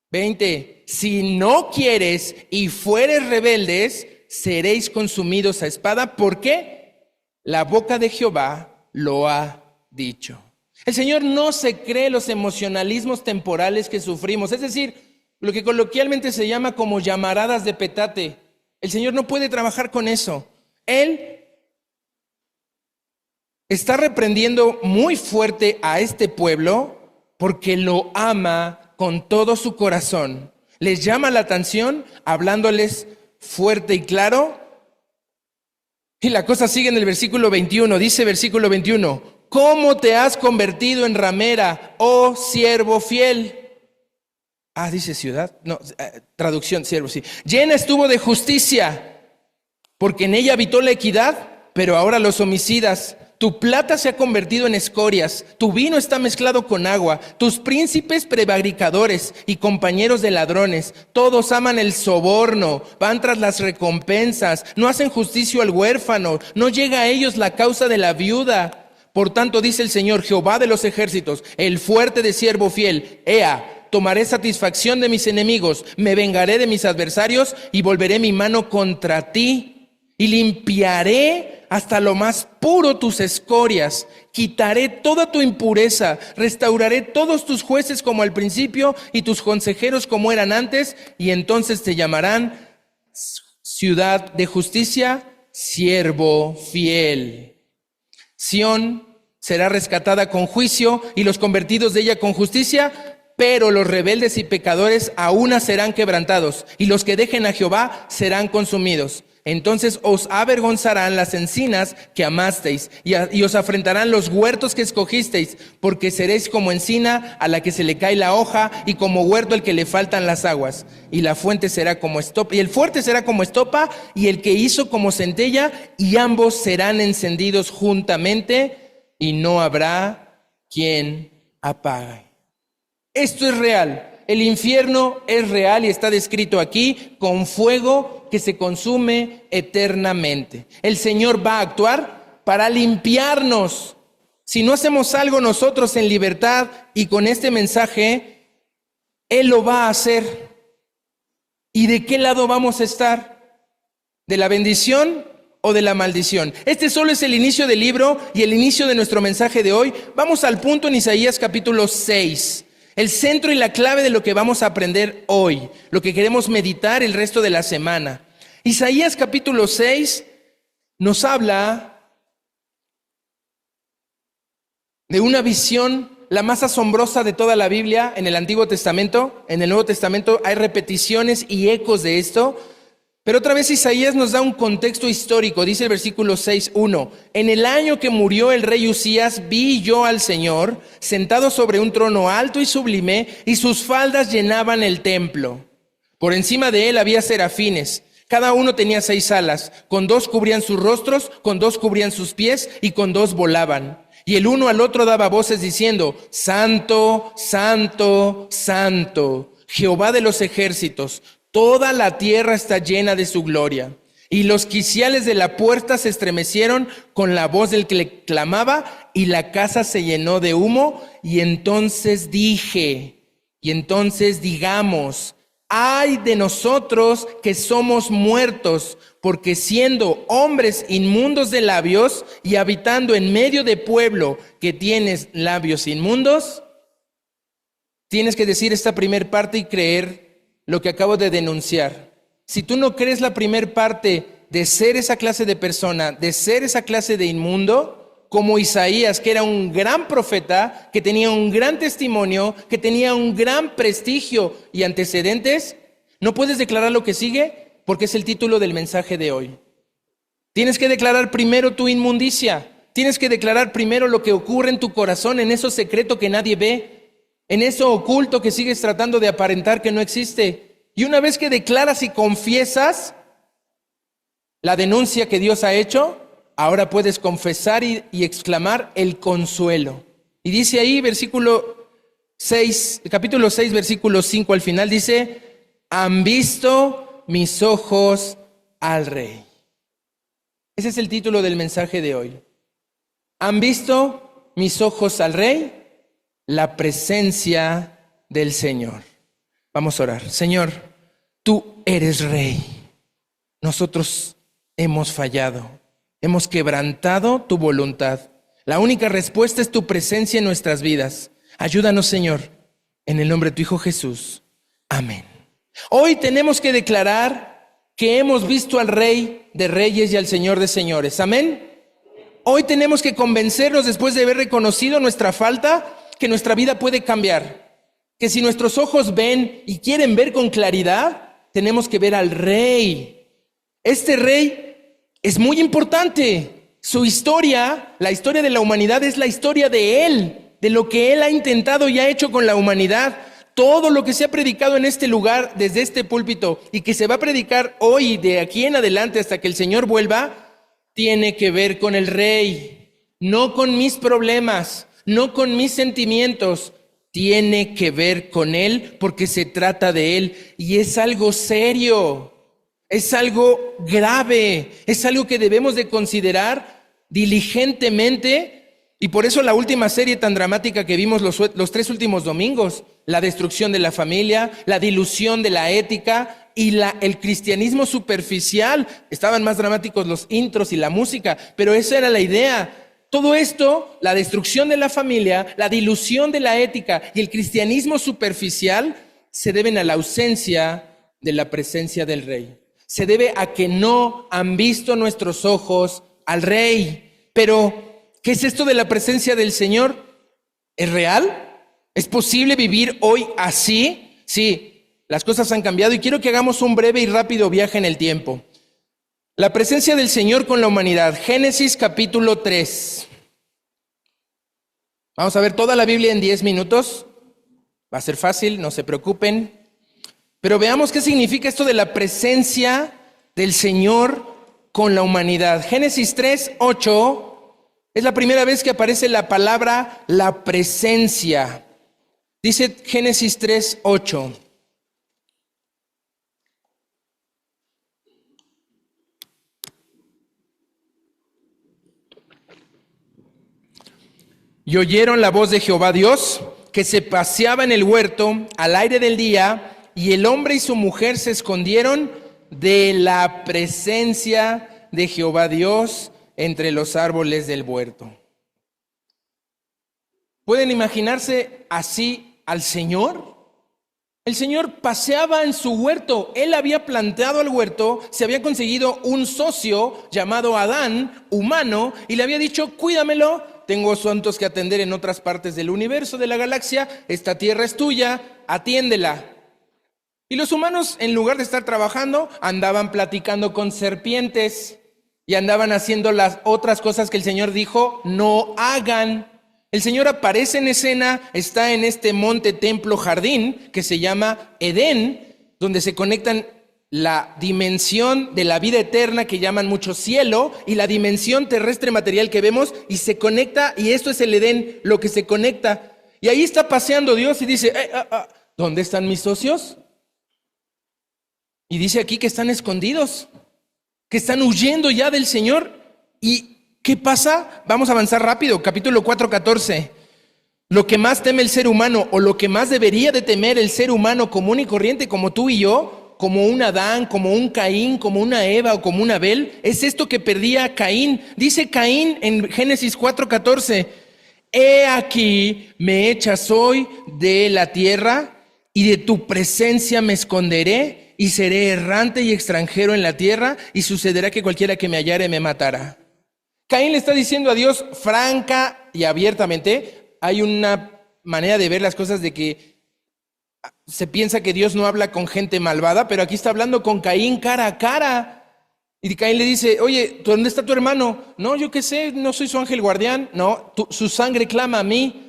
20, si no quieres y fueres rebeldes, seréis consumidos a espada. ¿Por qué? La boca de Jehová lo ha dicho. El Señor no se cree los emocionalismos temporales que sufrimos, es decir, lo que coloquialmente se llama como llamaradas de petate. El Señor no puede trabajar con eso. Él está reprendiendo muy fuerte a este pueblo porque lo ama con todo su corazón. Les llama la atención hablándoles fuerte y claro. Y la cosa sigue en el versículo 21. Dice versículo 21. ¿Cómo te has convertido en ramera, oh siervo fiel? Dice ciudad. No, traducción, siervo, sí. Llena estuvo de justicia, porque en ella habitó la equidad, pero ahora los homicidas. Tu plata se ha convertido en escorias, tu vino está mezclado con agua, tus príncipes prevaricadores y compañeros de ladrones, todos aman el soborno, van tras las recompensas, no hacen justicia al huérfano, no llega a ellos la causa de la viuda. Por tanto, dice el Señor, Jehová de los ejércitos, el fuerte de siervo fiel, Ea, tomaré satisfacción de mis enemigos, me vengaré de mis adversarios y volveré mi mano contra ti. y limpiaré hasta lo más puro tus escorias, quitaré toda tu impureza, restauraré todos tus jueces como al principio y tus consejeros como eran antes, y entonces te llamarán ciudad de justicia, siervo fiel. Sión será rescatada con juicio y los convertidos de ella con justicia, pero los rebeldes y pecadores aún serán quebrantados, y los que dejen a Jehová serán consumidos. Entonces os avergonzarán las encinas que amasteis, y os afrentarán los huertos que escogisteis, porque seréis como encina a la que se le cae la hoja, y como huerto al que le faltan las aguas. Y la fuente será como estopa, y el fuerte será como estopa, y el que hizo como centella, y ambos serán encendidos juntamente, y no habrá quien apague. Esto es real. El infierno es real y está descrito aquí con fuego que se consume eternamente. El Señor va a actuar para limpiarnos. Si no hacemos algo nosotros en libertad y con este mensaje, Él lo va a hacer. ¿Y de qué lado vamos a estar? ¿De la bendición o de la maldición? Este solo es el inicio del libro y el inicio de nuestro mensaje de hoy. Vamos al punto en Isaías capítulo 6. El centro y la clave de lo que vamos a aprender hoy, lo que queremos meditar el resto de la semana. Isaías capítulo 6 nos habla de una visión, la más asombrosa de toda la Biblia en el Antiguo Testamento. En el Nuevo Testamento hay repeticiones y ecos de esto. Pero otra vez Isaías nos da un contexto histórico. Dice el versículo 6:1: En el año que murió el rey Usías, vi yo al Señor sentado sobre un trono alto y sublime, y sus faldas llenaban el templo. Por encima de él había serafines. Cada uno tenía 6 alas. Con 2 cubrían sus rostros, con 2 cubrían sus pies, y con 2 volaban. Y el uno al otro daba voces diciendo: Santo, Santo, Santo, Jehová de los ejércitos. Toda la tierra está llena de su gloria. Y los quiciales de la puerta se estremecieron con la voz del que le clamaba, y la casa se llenó de humo. Y entonces digamos, ay de nosotros que somos muertos, porque siendo hombres inmundos de labios y habitando en medio de pueblo que tienes labios inmundos. Tienes que decir esta primer parte y creer lo que acabo de denunciar. Si tú no crees la primer parte de ser esa clase de persona, de ser esa clase de inmundo, como Isaías, que era un gran profeta, que tenía un gran testimonio, que tenía un gran prestigio y antecedentes, no puedes declarar lo que sigue porque es el título del mensaje de hoy. Tienes que declarar primero tu inmundicia. Tienes que declarar primero lo que ocurre en tu corazón, en eso secreto que nadie ve, en eso oculto que sigues tratando de aparentar que no existe. Y una vez que declaras y confiesas la denuncia que Dios ha hecho, ahora puedes confesar y exclamar el consuelo. Y dice ahí, capítulo 6, versículo 5 al final, dice: han visto mis ojos al Rey. Ese es el título del mensaje de hoy. Han visto mis ojos al Rey, la presencia del Señor. Vamos a orar. Señor, tú eres Rey. Nosotros hemos fallado, hemos quebrantado tu voluntad. La única respuesta es tu presencia en nuestras vidas. Ayúdanos, Señor, en el nombre de tu Hijo Jesús. Amén. Hoy tenemos que declarar que hemos visto al Rey de Reyes y al Señor de Señores. Amén. Hoy tenemos que convencernos, después de haber reconocido nuestra falta, que nuestra vida puede cambiar. Que si nuestros ojos ven y quieren ver con claridad, tenemos que ver al Rey. Este Rey es muy importante. Su historia, la historia de la humanidad, es la historia de Él, de lo que Él ha intentado y ha hecho con la humanidad. Todo lo que se ha predicado en este lugar, desde este púlpito, y que se va a predicar hoy de aquí en adelante hasta que el Señor vuelva, tiene que ver con el Rey, no con mis problemas, no con mis sentimientos. Tiene que ver con Él porque se trata de Él, y es algo serio, es algo grave, es algo que debemos de considerar diligentemente. Y por eso la última serie tan dramática que vimos los 3 últimos domingos, la destrucción de la familia, la dilución de la ética, y el cristianismo superficial. Estaban más dramáticos los intros y la música, pero esa era la idea. Todo esto, la destrucción de la familia, la dilución de la ética y el cristianismo superficial, se deben a la ausencia de la presencia del Rey. Se debe a que no han visto nuestros ojos al Rey. Pero, ¿qué es esto de la presencia del Señor? ¿Es real? ¿Es posible vivir hoy así? Sí, las cosas han cambiado y quiero que hagamos un breve y rápido viaje en el tiempo. La presencia del Señor con la humanidad. Génesis capítulo 3. Vamos a ver toda la Biblia en 10 minutos. Va a ser fácil, no se preocupen. Pero veamos qué significa esto de la presencia del Señor con la humanidad. Génesis 3, 8 es la primera vez que aparece la palabra la presencia. Dice Génesis 3, 8. Y oyeron la voz de Jehová Dios, que se paseaba en el huerto al aire del día, y el hombre y su mujer se escondieron de la presencia de Jehová Dios entre los árboles del huerto. ¿Pueden imaginarse así al Señor? El Señor paseaba en su huerto. Él había plantado el huerto, se había conseguido un socio llamado Adán, humano, y le había dicho, cuídamelo, tengo asuntos que atender en otras partes del universo, de la galaxia, esta tierra es tuya, atiéndela. Y los humanos, en lugar de estar trabajando, andaban platicando con serpientes y andaban haciendo las otras cosas que el Señor dijo, no hagan. El Señor aparece en escena, está en este monte, templo, jardín, que se llama Edén, donde se conectan la dimensión de la vida eterna que llaman mucho cielo y la dimensión terrestre material que vemos, y se conecta, y esto es el Edén, lo que se conecta. Y ahí está paseando Dios y dice, ¿dónde están mis socios? Y dice aquí que están escondidos, que están huyendo ya del Señor. ¿Y qué pasa? Vamos a avanzar rápido. Capítulo 4, 14. Lo que más teme el ser humano, o lo que más debería de temer el ser humano común y corriente como tú y yo, como un Adán, como un Caín, como una Eva o como un Abel, es esto que perdía Caín. Dice Caín en Génesis 4, 14, he aquí me echas hoy de la tierra y de tu presencia me esconderé y seré errante y extranjero en la tierra, y sucederá que cualquiera que me hallare me matará. Caín le está diciendo a Dios franca y abiertamente. Hay una manera de ver las cosas de que se piensa que Dios no habla con gente malvada, pero aquí está hablando con Caín cara a cara. Y Caín le dice, oye, ¿dónde está tu hermano? No, yo qué sé, no soy su ángel guardián. No, su sangre clama a mí.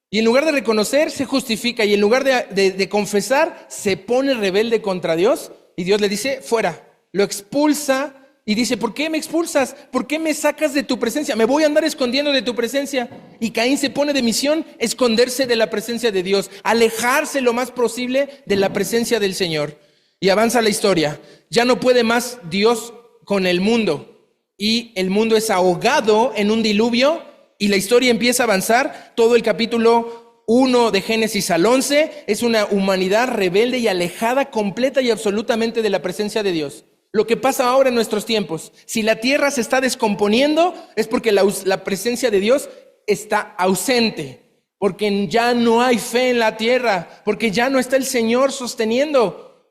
Y en lugar de reconocer, se justifica. Y en lugar de confesar, se pone rebelde contra Dios. Y Dios le dice, fuera. Lo expulsa y dice, ¿por qué me expulsas? ¿Por qué me sacas de tu presencia? Me voy a andar escondiendo de tu presencia. Y Caín se pone de misión, esconderse de la presencia de Dios, alejarse lo más posible de la presencia del Señor. Y avanza la historia. Ya no puede más Dios con el mundo. Y el mundo es ahogado en un diluvio. Y la historia empieza a avanzar. Todo el capítulo 1 de Génesis al 11 es una humanidad rebelde y alejada completa y absolutamente de la presencia de Dios. Lo que pasa ahora en nuestros tiempos, si la tierra se está descomponiendo, es porque la presencia de Dios está ausente, porque ya no hay fe en la tierra, porque ya no está el Señor sosteniendo.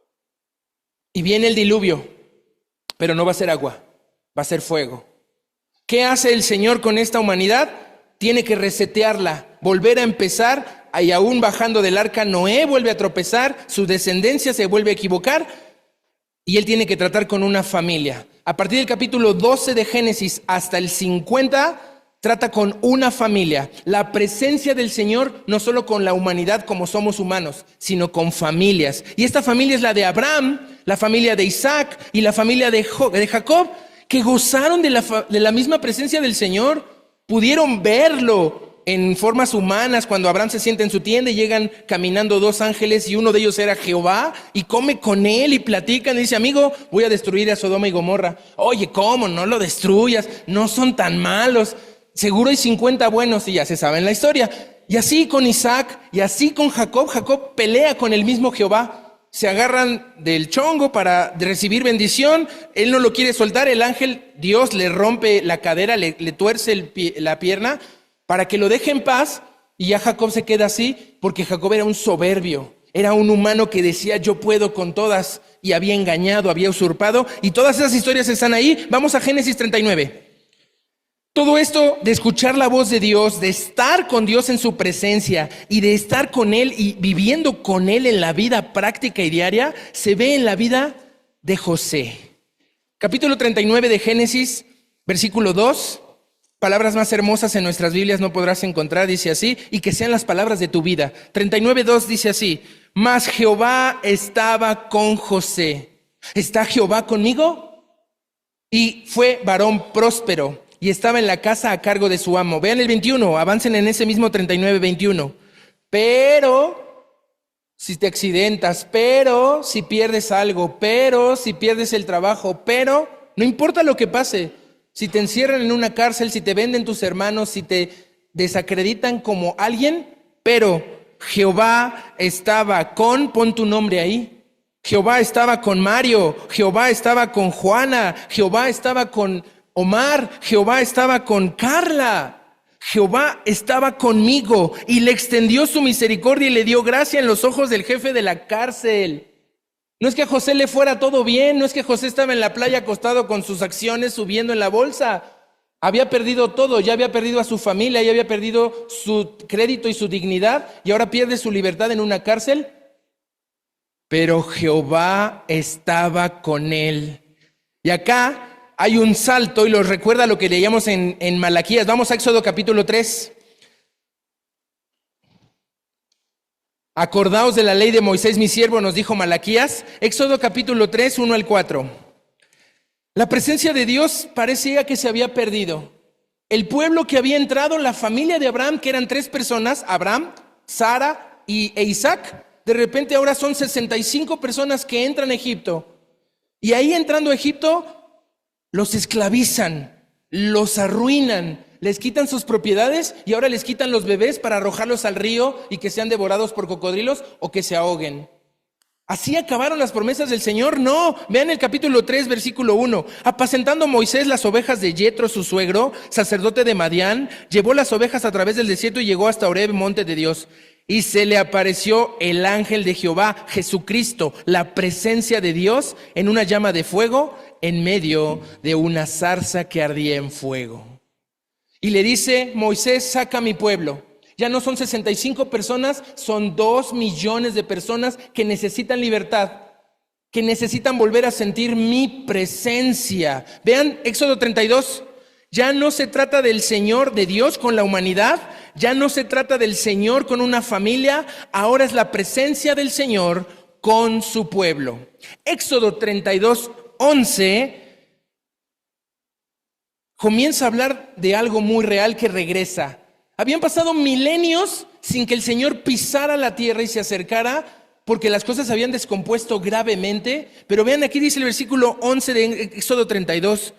Y viene el diluvio, pero no va a ser agua, va a ser fuego. ¿Qué hace el Señor con esta humanidad? Tiene que resetearla, volver a empezar. Y aún bajando del arca, Noé vuelve a tropezar, su descendencia se vuelve a equivocar, y él tiene que tratar con una familia. A partir del capítulo 12 de Génesis hasta el 50, trata con una familia. La presencia del Señor no solo con la humanidad como somos humanos, sino con familias. Y esta familia es la de Abraham, la familia de Isaac y la familia de Jacob, que gozaron de la misma presencia del Señor. Pudieron verlo en formas humanas cuando Abraham se sienta en su tienda y llegan caminando dos ángeles, y uno de ellos era Jehová, y come con él y platican y dice, amigo, voy a destruir a Sodoma y Gomorra. Oye, ¿cómo? No lo destruyas, no son tan malos, seguro hay 50 buenos, y ya se sabe en la historia. Y así con Isaac, y así con Jacob. Jacob pelea con el mismo Jehová. se agarran del chongo para recibir bendición, él no lo quiere soltar, el ángel, Dios le rompe la cadera, le tuerce la pierna para que lo deje en paz, y ya Jacob se queda así, porque Jacob era un soberbio, era un humano que decía yo puedo con todas, y había engañado, había usurpado, y todas esas historias están ahí. Vamos a Génesis 39. Todo esto de escuchar la voz de Dios, de estar con Dios en su presencia y de estar con Él y viviendo con Él en la vida práctica y diaria, se ve en la vida de José. Capítulo 39 de Génesis, versículo 2. Palabras más hermosas en nuestras Biblias no podrás encontrar, dice así, y que sean las palabras de tu vida. 39:2 dice así: mas Jehová estaba con José. ¿Está Jehová conmigo? Y fue varón próspero, y estaba en la casa a cargo de su amo. Vean el 21, avancen en ese mismo 39:21. Pero si te accidentas, pero si pierdes algo, pero si pierdes el trabajo, pero no importa lo que pase, si te encierran en una cárcel, si te venden tus hermanos, si te desacreditan como alguien, pero Jehová estaba con, pon tu nombre ahí. Jehová estaba con Mario, Jehová estaba con Juana, Jehová estaba con Omar, Jehová estaba con Carla, Jehová estaba conmigo y le extendió su misericordia y le dio gracia en los ojos del jefe de la cárcel. No es que a José le fuera todo bien, no es que José estaba en la playa acostado con sus acciones subiendo en la bolsa. Había perdido todo, ya había perdido a su familia, ya había perdido su crédito y su dignidad y ahora pierde su libertad en una cárcel. Pero Jehová estaba con él. Y acá hay un salto y los recuerda lo que leíamos en Malaquías. Vamos a Éxodo capítulo 3. Acordaos de la ley de Moisés mi siervo, nos dijo Malaquías. Éxodo capítulo 3, 1 al 4. La presencia de Dios parecía que se había perdido. El pueblo que había entrado, la familia de Abraham, que eran 3 personas, Abraham, Sara e Isaac, de repente ahora son 65 personas que entran a Egipto. Y ahí entrando a Egipto, los esclavizan, los arruinan, les quitan sus propiedades y ahora les quitan los bebés para arrojarlos al río y que sean devorados por cocodrilos o que se ahoguen. ¿Así acabaron las promesas del Señor? No. Vean el capítulo 3, versículo 1. Apacentando Moisés las ovejas de Yetro, su suegro, sacerdote de Madián, llevó las ovejas a través del desierto y llegó hasta Horeb, monte de Dios. Y se le apareció el ángel de Jehová, Jesucristo, la presencia de Dios, en una llama de fuego, en medio de una zarza que ardía en fuego. Y le dice, Moisés, saca a mi pueblo. Ya no son 65 personas, son 2 millones de personas que necesitan libertad, que necesitan volver a sentir mi presencia. Vean Éxodo 32. Ya no se trata del Señor, de Dios con la humanidad, ya no se trata del Señor con una familia, ahora es la presencia del Señor con su pueblo. Éxodo 32, 11 comienza a hablar de algo muy real que regresa. Habían pasado milenios sin que el Señor pisara la tierra y se acercara, porque las cosas se habían descompuesto gravemente. Pero vean, aquí dice el versículo 11 de Éxodo 32.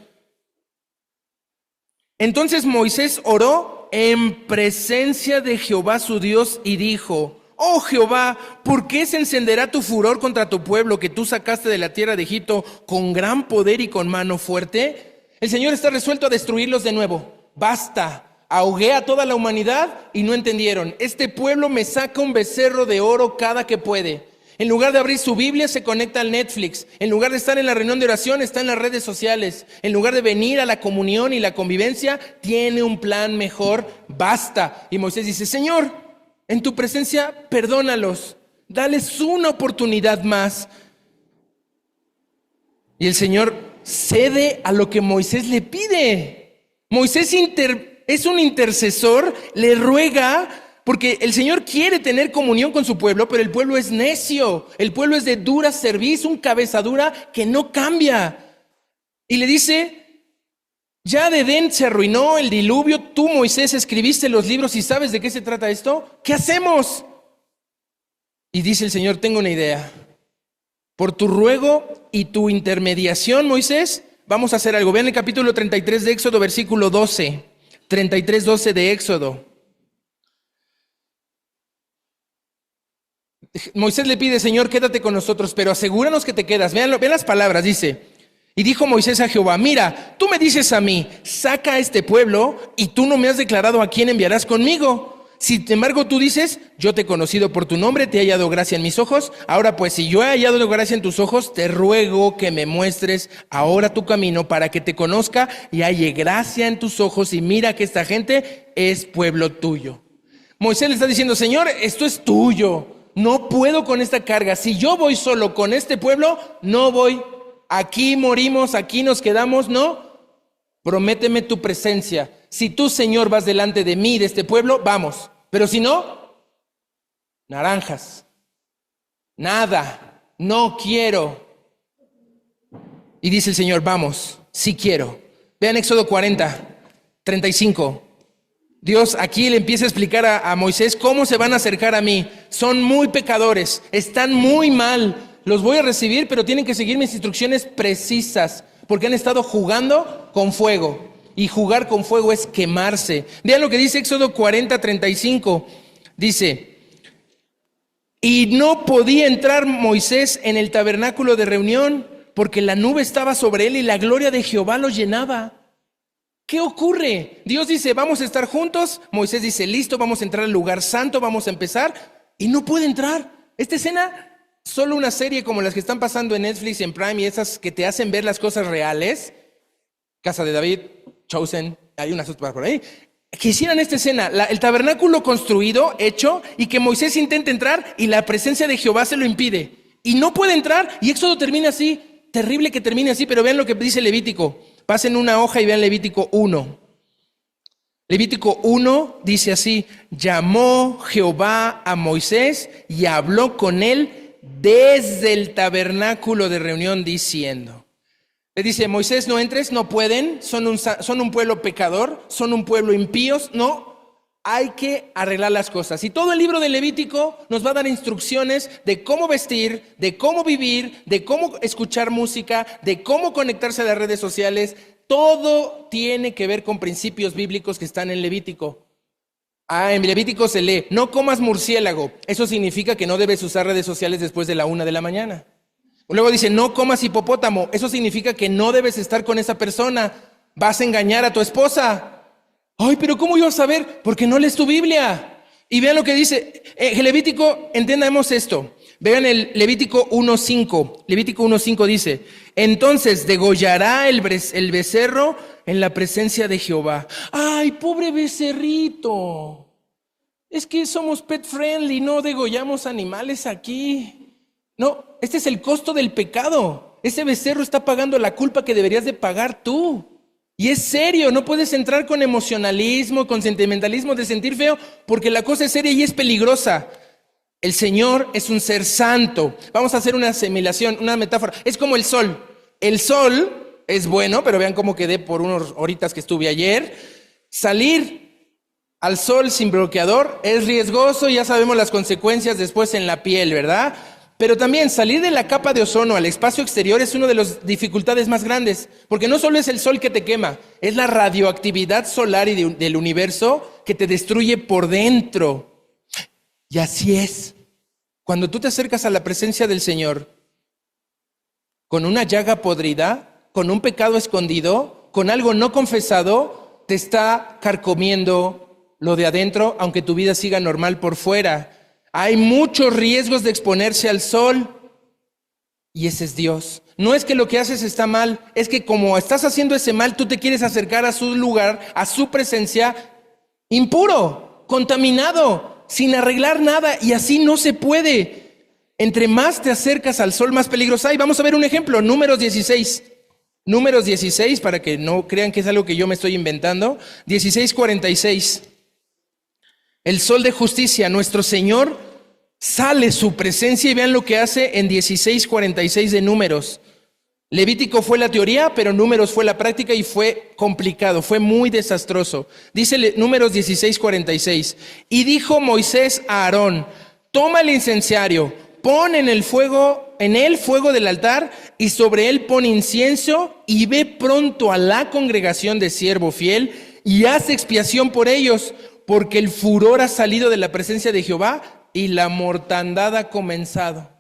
Entonces Moisés oró en presencia de Jehová su Dios y dijo, oh Jehová, ¿por qué se encenderá tu furor contra tu pueblo que tú sacaste de la tierra de Egipto con gran poder y con mano fuerte? El Señor está resuelto a destruirlos de nuevo. Basta. Ahogué a toda la humanidad y no entendieron. Este pueblo me saca un becerro de oro cada que puede. En lugar de abrir su Biblia, se conecta al Netflix. En lugar de estar en la reunión de oración, está en las redes sociales. En lugar de venir a la comunión y la convivencia, tiene un plan mejor. Basta. Y Moisés dice, Señor, en tu presencia, perdónalos. Dales una oportunidad más. Y el Señor cede a lo que Moisés le pide. Moisés es un intercesor, le ruega, porque el Señor quiere tener comunión con su pueblo, pero el pueblo es necio, el pueblo es de dura cerviz, un cabeza dura que no cambia. Y le dice, ya de Edén se arruinó el diluvio, tú Moisés escribiste los libros y ¿sabes de qué se trata esto? ¿Qué hacemos? Y dice el Señor, tengo una idea. Por tu ruego y tu intermediación, Moisés, vamos a hacer algo. Vean el capítulo 33 de Éxodo, versículo 12. 33:12 de Éxodo. Moisés le pide, Señor, quédate con nosotros, pero asegúranos que te quedas. Vean las palabras, dice. Y dijo Moisés a Jehová, mira, tú me dices a mí, saca a este pueblo, y tú no me has declarado a quién enviarás conmigo. Sin embargo, tú dices, yo te he conocido por tu nombre, te he hallado gracia en mis ojos. Ahora pues, si yo he hallado gracia en tus ojos, te ruego que me muestres ahora tu camino para que te conozca y halle gracia en tus ojos, y mira que esta gente es pueblo tuyo. Moisés le está diciendo, Señor, esto es tuyo. No puedo con esta carga. Si yo voy solo con este pueblo, no voy. Aquí morimos, aquí nos quedamos, no. Prométeme tu presencia. Si tú, Señor, vas delante de mí, de este pueblo, vamos. Pero si no, naranjas. Nada. No quiero. Y dice el Señor, vamos, sí quiero. Vean Éxodo 40, 35. Dios aquí le empieza a explicar a Moisés cómo se van a acercar a mí. Son muy pecadores, están muy mal. Los voy a recibir, pero tienen que seguir mis instrucciones precisas, porque han estado jugando con fuego. Y jugar con fuego es quemarse. Vean lo que dice Éxodo 40, 35. Dice, y no podía entrar Moisés en el tabernáculo de reunión, porque la nube estaba sobre él y la gloria de Jehová lo llenaba. ¿Qué ocurre? Dios dice, vamos a estar juntos. Moisés dice, listo, vamos a entrar al lugar santo, vamos a empezar. Y no puede entrar. Esta escena, solo una serie como las que están pasando en Netflix, en Prime, y esas que te hacen ver las cosas reales. Casa de David, Chosen, hay unas otras por ahí. Que hicieran esta escena, el tabernáculo construido, hecho, y que Moisés intenta entrar y la presencia de Jehová se lo impide. Y no puede entrar, y Éxodo termina así. Terrible que termine así, pero vean lo que dice Levítico. Pasen una hoja y vean Levítico 1. Levítico 1 dice así, llamó Jehová a Moisés y habló con él desde el tabernáculo de reunión diciendo. Le dice, Moisés, no entres, no pueden, son un pueblo pecador, son un pueblo impíos, no. Hay que arreglar las cosas. Y todo el libro de Levítico nos va a dar instrucciones de cómo vestir, de cómo vivir, de cómo escuchar música, de cómo conectarse a las redes sociales. Todo tiene que ver con principios bíblicos que están en Levítico. En Levítico se lee, no comas murciélago. Eso significa que no debes usar redes sociales después de la 1 de la mañana. Luego dice, no comas hipopótamo. Eso significa que no debes estar con esa persona. Vas a engañar a tu esposa. Ay, pero ¿cómo yo a saber? Porque no lees tu Biblia. Y vean lo que dice Levítico, entendamos esto. Vean el Levítico 1.5. Levítico 1.5 dice, entonces degollará el becerro en la presencia de Jehová. Ay, pobre becerrito. Es que somos pet friendly, no degollamos animales aquí. No, este es el costo del pecado. Ese becerro está pagando la culpa que deberías de pagar tú. Y es serio, no puedes entrar con emocionalismo, con sentimentalismo de sentir feo, porque la cosa es seria y es peligrosa. El Señor es un ser santo. Vamos a hacer una asimilación, una metáfora. Es como el sol. El sol es bueno, pero vean cómo quedé por unas horitas que estuve ayer. Salir al sol sin bloqueador es riesgoso, ya sabemos las consecuencias después en la piel, ¿verdad? Pero también salir de la capa de ozono al espacio exterior es una de las dificultades más grandes, porque no solo es el sol que te quema, es la radioactividad solar y del universo que te destruye por dentro. Y así es. Cuando tú te acercas a la presencia del Señor con una llaga podrida, con un pecado escondido, con algo no confesado, te está carcomiendo lo de adentro, aunque tu vida siga normal por fuera. Hay muchos riesgos de exponerse al sol y ese es Dios. No es que lo que haces está mal, es que como estás haciendo ese mal, tú te quieres acercar a su lugar, a su presencia, impuro, contaminado, sin arreglar nada, y así no se puede. Entre más te acercas al sol, más peligros hay. Vamos a ver un ejemplo, Números 16. Números 16, para que no crean que es algo que yo me estoy inventando. 16:46. El sol de justicia, nuestro Señor, sale su presencia y vean lo que hace en 16:46 de Números. Levítico fue la teoría, pero Números fue la práctica y fue complicado, fue muy desastroso. Dice Números 16:46. Y dijo Moisés a Aarón, toma el incenciario, pon en él fuego del altar y sobre él pon incienso y ve pronto a la congregación de siervo fiel y haz expiación por ellos, porque el furor ha salido de la presencia de Jehová y la mortandad ha comenzado.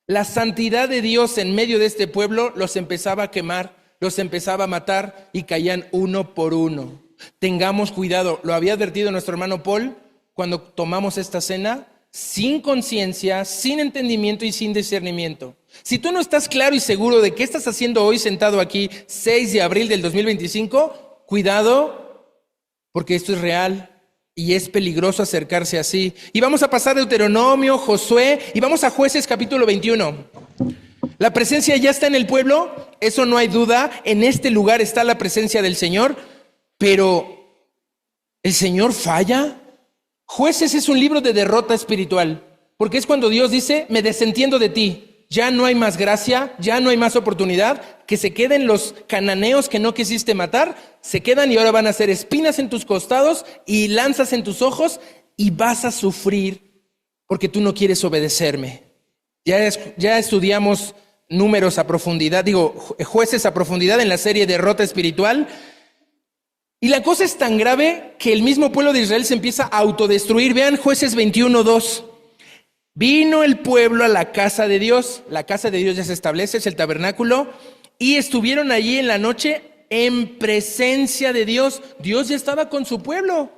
La santidad de Dios en medio de este pueblo los empezaba a quemar, los empezaba a matar y caían uno por uno. Tengamos cuidado, lo había advertido nuestro hermano Paul cuando tomamos esta cena, sin conciencia, sin entendimiento y sin discernimiento. Si tú no estás claro y seguro de qué estás haciendo hoy sentado aquí, 6 de abril del 2025, cuidado, porque esto es real y es peligroso acercarse así. Y vamos a pasar a Deuteronomio, Josué y vamos a Jueces capítulo 21. La presencia ya está en el pueblo, eso no hay duda, en este lugar está la presencia del Señor, pero ¿el Señor falla? Jueces es un libro de derrota espiritual, porque es cuando Dios dice, me desentiendo de ti. Ya no hay más gracia, ya no hay más oportunidad, que se queden los cananeos que no quisiste matar, se quedan y ahora van a hacer espinas en tus costados y lanzas en tus ojos y vas a sufrir porque tú no quieres obedecerme. Ya estudiamos números a profundidad, jueces a profundidad en la serie Derrota Espiritual. Y la cosa es tan grave que el mismo pueblo de Israel se empieza a autodestruir. Vean Jueces 21:2. Vino el pueblo a la casa de Dios. La casa de Dios ya se establece, es el tabernáculo. Y estuvieron allí en la noche en presencia de Dios. Dios ya estaba con su pueblo.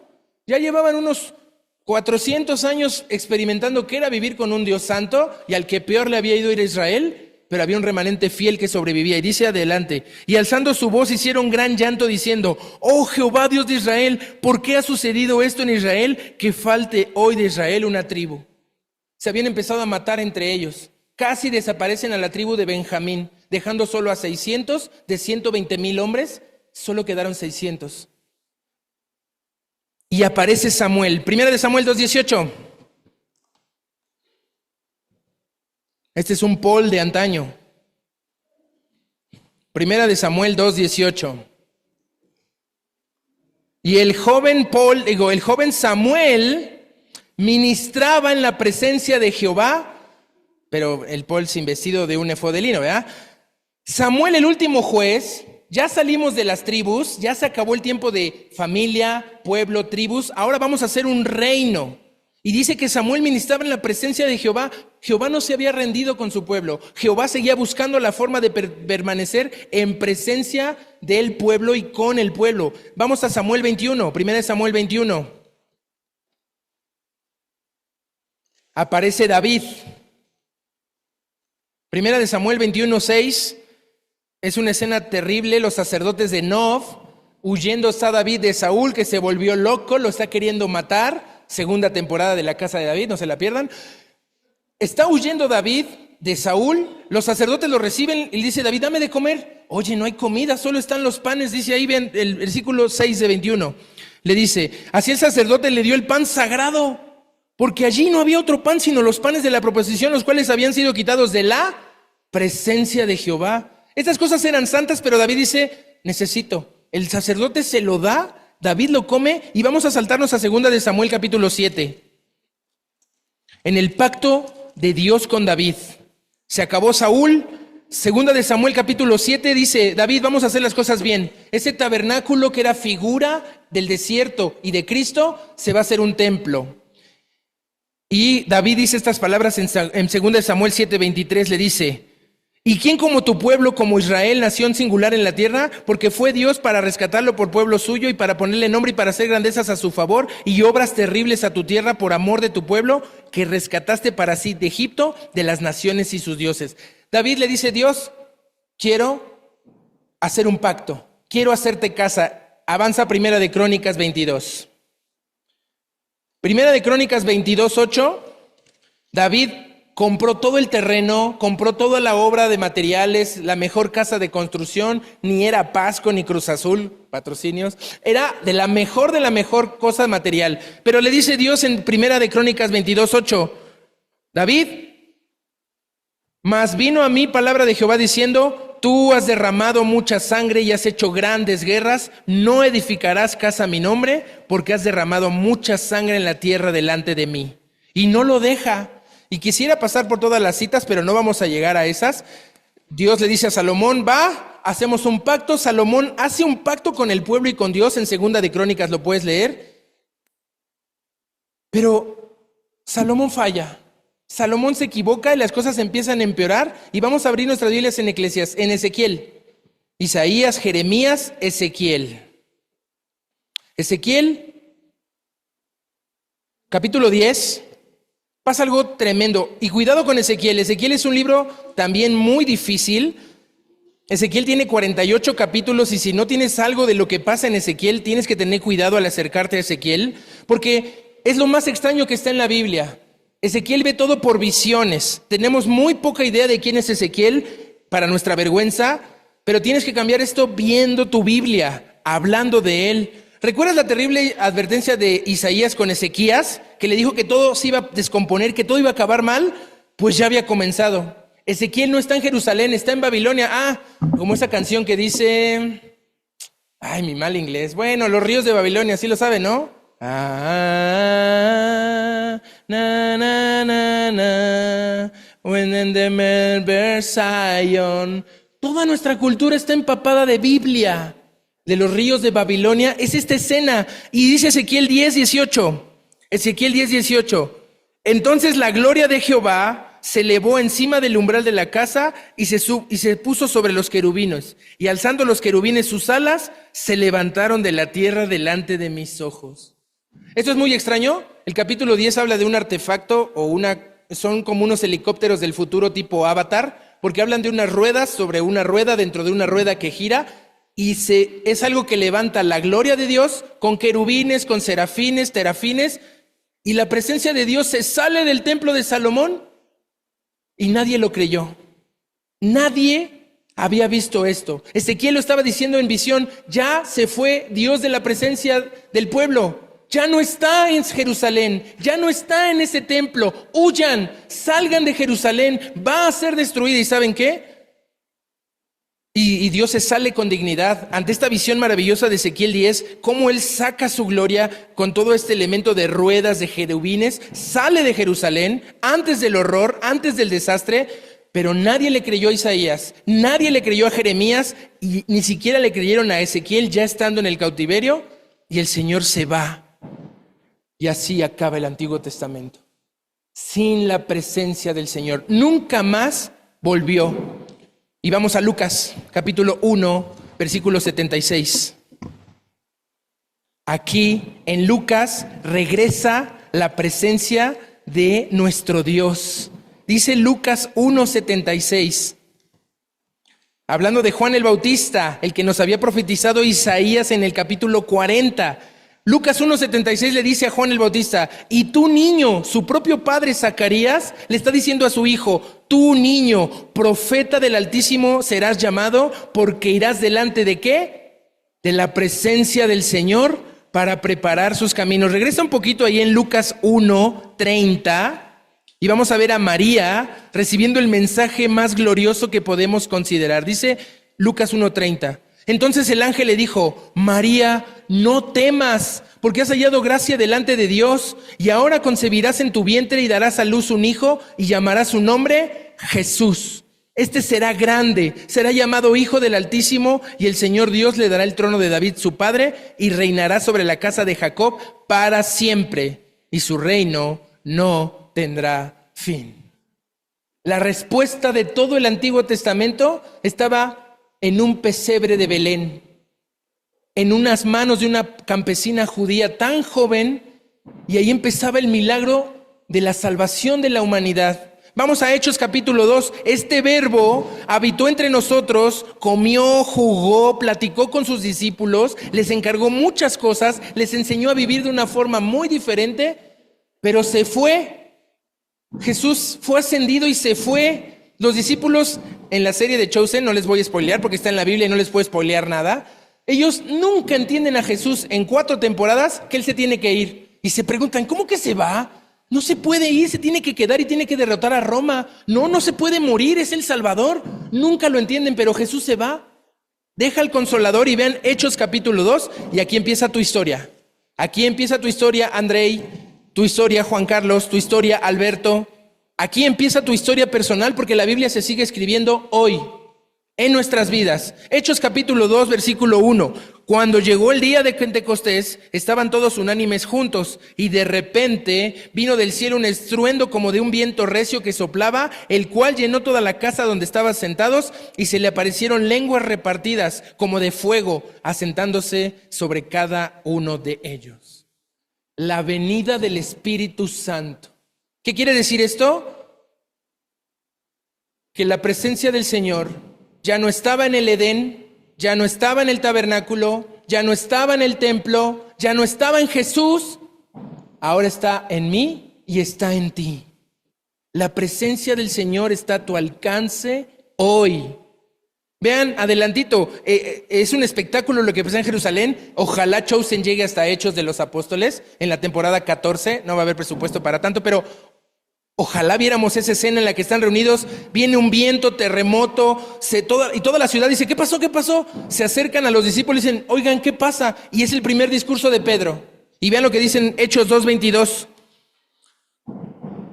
Ya llevaban unos 400 años experimentando qué era vivir con un Dios santo y al que peor le había ido ir a Israel. Pero había un remanente fiel que sobrevivía. Y dice adelante, y alzando su voz hicieron gran llanto diciendo, oh Jehová Dios de Israel, ¿por qué ha sucedido esto en Israel? Que falte hoy de Israel una tribu. Se habían empezado a matar entre ellos. Casi desaparecen a la tribu de Benjamín, dejando solo a 600 de 120,000 hombres, solo quedaron 600. Y aparece Samuel. Primera de Samuel 2:18. Este es un Paul de antaño. Primera de Samuel 2:18. Y el joven Samuel ministraba en la presencia de Jehová, pero el Paul sin vestido de un efod de lino, ¿verdad? Samuel, el último juez, ya salimos de las tribus, ya se acabó el tiempo de familia, pueblo, tribus, ahora vamos a hacer un reino. Y dice que Samuel ministraba en la presencia de Jehová. Jehová no se había rendido con su pueblo. Jehová seguía buscando la forma de permanecer en presencia del pueblo y con el pueblo. Vamos a Samuel 21, primera de Samuel 21. Aparece David. Primera de Samuel 21:6. Es una escena terrible. Los sacerdotes de Nob, huyendo está David de Saúl, que se volvió loco, lo está queriendo matar. Segunda temporada de La Casa de David, no se la pierdan. Está huyendo David de Saúl, los sacerdotes lo reciben y dice David, dame de comer. Oye, no hay comida, solo están los panes, dice ahí el versículo 6 de 21. Le dice, así el sacerdote le dio el pan sagrado, porque allí no había otro pan sino los panes de la proposición, los cuales habían sido quitados de la presencia de Jehová. Estas cosas eran santas, pero David dice, necesito. El sacerdote se lo da, David lo come y vamos a saltarnos a 2 de Samuel capítulo 7. En el pacto de Dios con David. Se acabó Saúl. 2 de Samuel capítulo 7 dice, David, vamos a hacer las cosas bien. Ese tabernáculo que era figura del desierto y de Cristo, se va a hacer un templo. Y David dice estas palabras en 2 de Samuel 7:23, le dice, ¿y quién como tu pueblo, como Israel, nación singular en la tierra? Porque fue Dios para rescatarlo por pueblo suyo y para ponerle nombre y para hacer grandezas a su favor y obras terribles a tu tierra por amor de tu pueblo, que rescataste para sí de Egipto, de las naciones y sus dioses. David le dice, Dios, quiero hacer un pacto, quiero hacerte casa. Avanza Primera de Crónicas 22. Primera de Crónicas 22:8, David compró todo el terreno, compró toda la obra de materiales, la mejor casa de construcción, ni era Pasco ni Cruz Azul, patrocinios, era de la mejor cosa material. Pero le dice Dios en Primera de Crónicas 22:8, David, mas vino a mí palabra de Jehová diciendo, tú has derramado mucha sangre y has hecho grandes guerras, no edificarás casa a mi nombre, porque has derramado mucha sangre en la tierra delante de mí. Y no lo deja. Y quisiera pasar por todas las citas, pero no vamos a llegar a esas. Dios le dice a Salomón, va, hacemos un pacto. Salomón hace un pacto con el pueblo y con Dios. En 2 de Crónicas lo puedes leer. Pero Salomón falla. Salomón se equivoca y las cosas empiezan a empeorar. Y vamos a abrir nuestras Biblias en Ezequiel. Isaías, Jeremías, Ezequiel. Ezequiel, capítulo 10. Pasa algo tremendo. Y cuidado con Ezequiel. Ezequiel es un libro también muy difícil. Ezequiel tiene 48 capítulos y si no tienes algo de lo que pasa en Ezequiel, tienes que tener cuidado al acercarte a Ezequiel, porque es lo más extraño que está en la Biblia. Ezequiel ve todo por visiones. Tenemos muy poca idea de quién es Ezequiel, para nuestra vergüenza, pero tienes que cambiar esto viendo tu Biblia, hablando de él. ¿Recuerdas la terrible advertencia de Isaías con Ezequías, que le dijo que todo se iba a descomponer, que todo iba a acabar mal? Pues ya había comenzado. Ezequiel no está en Jerusalén, está en Babilonia. Como esa canción que dice... Ay, mi mal inglés. Bueno, los ríos de Babilonia, sí lo saben, ¿no? Na, na, na, when in the Melber Zion. Toda nuestra cultura está empapada de Biblia, de los ríos de Babilonia. Es esta escena. Y dice Ezequiel 10:18. Ezequiel 10:18. Entonces la gloria de Jehová se elevó encima del umbral de la casa y se puso sobre los querubines. Y alzando los querubines sus alas, se levantaron de la tierra delante de mis ojos. Esto es muy extraño. El capítulo 10 habla de un artefacto son como unos helicópteros del futuro tipo Avatar, porque hablan de unas ruedas sobre una rueda dentro de una rueda que gira y es algo que levanta la gloria de Dios con querubines, con serafines, terafines, y la presencia de Dios se sale del templo de Salomón. Y nadie lo creyó. Nadie había visto esto. Ezequiel lo estaba diciendo en visión. Ya se fue Dios de la presencia del pueblo. Ya no está en Jerusalén. Ya no está en ese templo. Huyan, salgan de Jerusalén. Va a ser destruida. ¿Y saben qué? Y Dios se sale con dignidad ante esta visión maravillosa de Ezequiel 10, cómo Él saca su gloria con todo este elemento de ruedas, de querubines, sale de Jerusalén antes del horror, antes del desastre, pero nadie le creyó a Isaías, nadie le creyó a Jeremías y ni siquiera le creyeron a Ezequiel ya estando en el cautiverio, y el Señor se va. Y así acaba el Antiguo Testamento, sin la presencia del Señor. Nunca más volvió. Y vamos a Lucas, capítulo 1, versículo 76. Aquí en Lucas regresa la presencia de nuestro Dios. Dice Lucas 1:76. Hablando de Juan el Bautista, el que nos había profetizado Isaías en el capítulo 40. Lucas 1:76 le dice a Juan el Bautista, y tú niño, su propio padre Zacarías, le está diciendo a su hijo, tú niño, profeta del Altísimo serás llamado, porque irás delante de ¿qué? De la presencia del Señor para preparar sus caminos. Regresa un poquito ahí en Lucas 1:30 y vamos a ver a María recibiendo el mensaje más glorioso que podemos considerar. Dice Lucas 1:30. Entonces el ángel le dijo, María, no temas, porque has hallado gracia delante de Dios, y ahora concebirás en tu vientre y darás a luz un hijo, y llamarás su nombre Jesús. Este será grande, será llamado Hijo del Altísimo, y el Señor Dios le dará el trono de David su padre, y reinará sobre la casa de Jacob para siempre, y su reino no tendrá fin. La respuesta de todo el Antiguo Testamento estaba en un pesebre de Belén, en unas manos de una campesina judía tan joven, y ahí empezaba el milagro de la salvación de la humanidad. Vamos a Hechos capítulo 2. Este verbo habitó entre nosotros, comió, jugó, platicó con sus discípulos, les encargó muchas cosas, les enseñó a vivir de una forma muy diferente, pero se fue. Jesús fue ascendido y se fue. Los discípulos en la serie de Chosen, no les voy a spoilear porque está en la Biblia y no les puedo spoilear nada, ellos nunca entienden a Jesús en 4 temporadas que Él se tiene que ir. Y se preguntan, ¿cómo que se va? No se puede ir, se tiene que quedar y tiene que derrotar a Roma. No se puede morir, es el Salvador. Nunca lo entienden, pero Jesús se va. Deja al Consolador y vean Hechos capítulo 2 y aquí empieza tu historia. Aquí empieza tu historia, Andrei, tu historia, Juan Carlos, tu historia, Alberto. Aquí empieza tu historia personal porque la Biblia se sigue escribiendo hoy. en nuestras vidas. Hechos capítulo 2, versículo 1. Cuando llegó el día de Pentecostés, estaban todos unánimes juntos, y de repente vino del cielo un estruendo como de un viento recio que soplaba, el cual llenó toda la casa donde estaban sentados, y se le aparecieron lenguas repartidas como de fuego, asentándose sobre cada uno de ellos. La venida del Espíritu Santo. ¿Qué quiere decir esto? Que la presencia del Señor ya no estaba en el Edén, ya no estaba en el tabernáculo, ya no estaba en el templo, ya no estaba en Jesús, ahora está en mí y está en ti. La presencia del Señor está a tu alcance hoy. Vean, adelantito, es un espectáculo lo que pasa en Jerusalén. Ojalá Chosen llegue hasta Hechos de los Apóstoles en la temporada 14, no va a haber presupuesto para tanto, pero ojalá viéramos esa escena en la que están reunidos, viene un viento, terremoto, y toda la ciudad dice, ¿qué pasó? ¿Qué pasó? Se acercan a los discípulos y dicen, oigan, ¿qué pasa? Y es el primer discurso de Pedro. Y vean lo que dicen Hechos 2:22.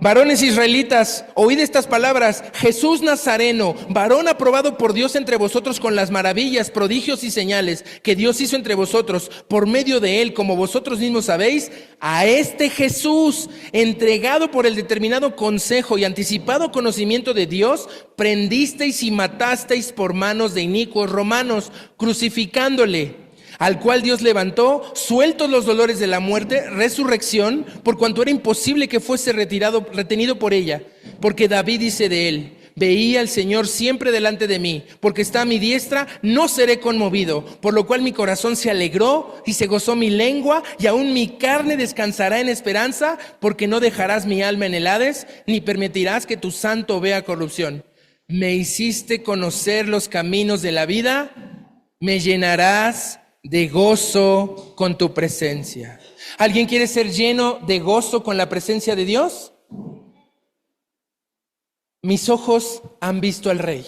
Varones israelitas, oíd estas palabras: Jesús Nazareno, varón aprobado por Dios entre vosotros con las maravillas, prodigios y señales que Dios hizo entre vosotros por medio de él, como vosotros mismos sabéis. A este Jesús, entregado por el determinado consejo y anticipado conocimiento de Dios, prendisteis y matasteis por manos de inicuos romanos, crucificándole, al cual Dios levantó, sueltos los dolores de la muerte, resurrección, por cuanto era imposible que fuese retenido por ella. Porque David dice de él: veía al Señor siempre delante de mí, porque está a mi diestra, no seré conmovido. Por lo cual mi corazón se alegró y se gozó mi lengua, y aún mi carne descansará en esperanza, porque no dejarás mi alma en el Hades, ni permitirás que tu santo vea corrupción. Me hiciste conocer los caminos de la vida, me llenarás de gozo con tu presencia. ¿Alguien quiere ser lleno de gozo con la presencia de Dios? Mis ojos han visto al Rey.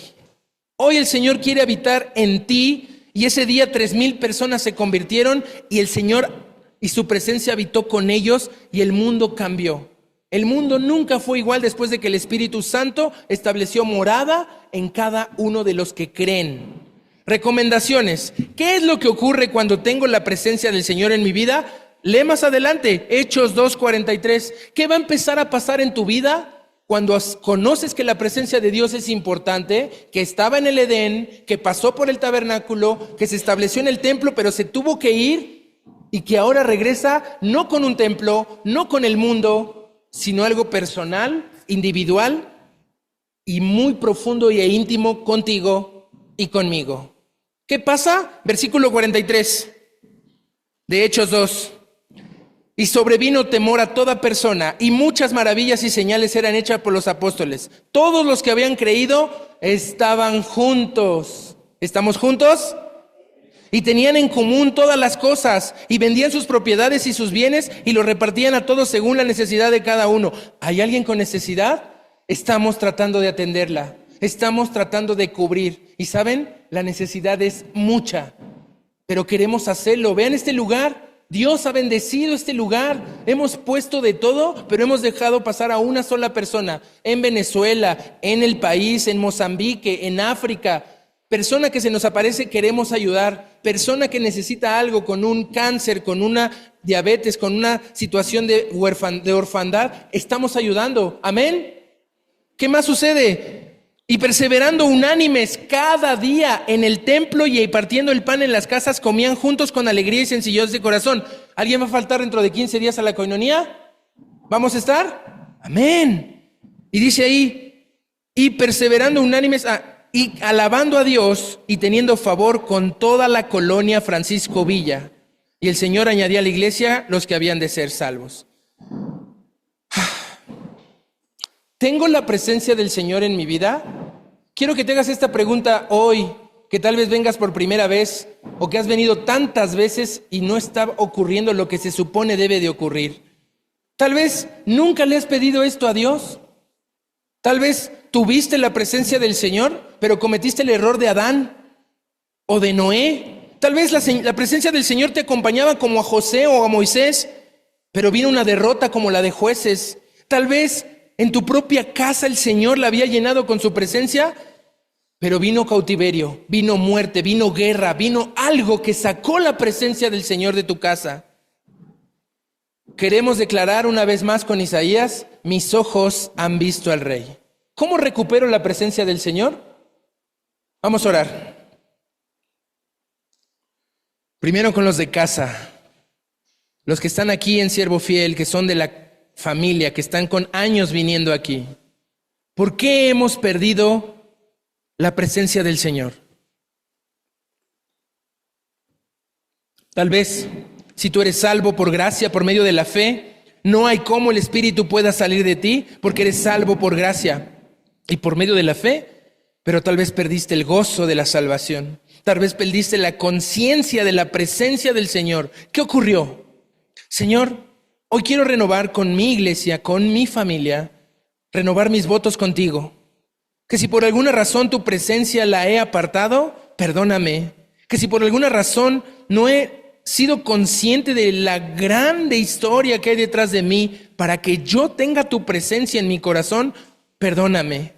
Hoy el Señor quiere habitar en ti, y ese día 3,000 personas se convirtieron y el Señor y su presencia habitó con ellos y el mundo cambió. El mundo nunca fue igual después de que el Espíritu Santo estableció morada en cada uno de los que creen. Recomendaciones. ¿Qué es lo que ocurre cuando tengo la presencia del Señor en mi vida? Lee más adelante, Hechos 2:43. ¿Qué va a empezar a pasar en tu vida cuando conoces que la presencia de Dios es importante, que estaba en el Edén, que pasó por el tabernáculo, que se estableció en el templo, pero se tuvo que ir y que ahora regresa no con un templo, no con el mundo, sino algo personal, individual y muy profundo e íntimo contigo y conmigo? ¿Qué pasa? Versículo 43 de Hechos 2. Y sobrevino temor a toda persona, y muchas maravillas y señales eran hechas por los apóstoles. Todos los que habían creído estaban juntos. ¿Estamos juntos? Y tenían en común todas las cosas, y vendían sus propiedades y sus bienes, y los repartían a todos según la necesidad de cada uno. ¿Hay alguien con necesidad? Estamos tratando de atenderla. Estamos tratando de cubrir. Y ¿saben? La necesidad es mucha, pero queremos hacerlo. Vean este lugar. Dios ha bendecido este lugar. Hemos puesto de todo, pero hemos dejado pasar a una sola persona. En Venezuela, en el país, en Mozambique, en África. Persona que se nos aparece, queremos ayudar. Persona que necesita algo, con un cáncer, con una diabetes, con una situación de orfandad, estamos ayudando. Amén. ¿Qué más sucede? Y perseverando unánimes cada día en el templo y partiendo el pan en las casas, comían juntos con alegría y sencillez de corazón. ¿Alguien va a faltar dentro de 15 días a la coinonía? ¿Vamos a estar? Amén. Y dice ahí, y perseverando unánimes, y alabando a Dios y teniendo favor con toda la colonia Francisco Villa. Y el Señor añadía a la iglesia los que habían de ser salvos. ¿Tengo la presencia del Señor en mi vida? Quiero que te hagas esta pregunta hoy, que tal vez vengas por primera vez o que has venido tantas veces y no está ocurriendo lo que se supone debe de ocurrir. Tal vez nunca le has pedido esto a Dios. Tal vez tuviste la presencia del Señor, pero cometiste el error de Adán o de Noé. Tal vez la presencia del Señor te acompañaba como a José o a Moisés, pero vino una derrota como la de Jueces. Tal vez en tu propia casa el Señor la había llenado con su presencia, Pero vino cautiverio, vino muerte, vino guerra, vino algo que sacó la presencia del Señor de tu casa. Queremos declarar una vez más con Isaías, mis ojos han visto al Rey. ¿Cómo recupero la presencia del Señor? Vamos a orar. Primero con los de casa, los que están aquí en Siervo Fiel, que son de la familia, que están con años viniendo aquí. ¿Por qué hemos perdido la presencia del Señor? Tal vez, si tú eres salvo por gracia, por medio de la fe, no hay cómo el Espíritu pueda salir de ti, porque eres salvo por gracia y por medio de la fe, pero tal vez perdiste el gozo de la salvación. Tal vez perdiste la conciencia de la presencia del Señor. ¿Qué ocurrió? Señor, hoy quiero renovar con mi iglesia, con mi familia, renovar mis votos contigo. Que si por alguna razón tu presencia la he apartado, perdóname. Que si por alguna razón no he sido consciente de la grande historia que hay detrás de mí para que yo tenga tu presencia en mi corazón, perdóname.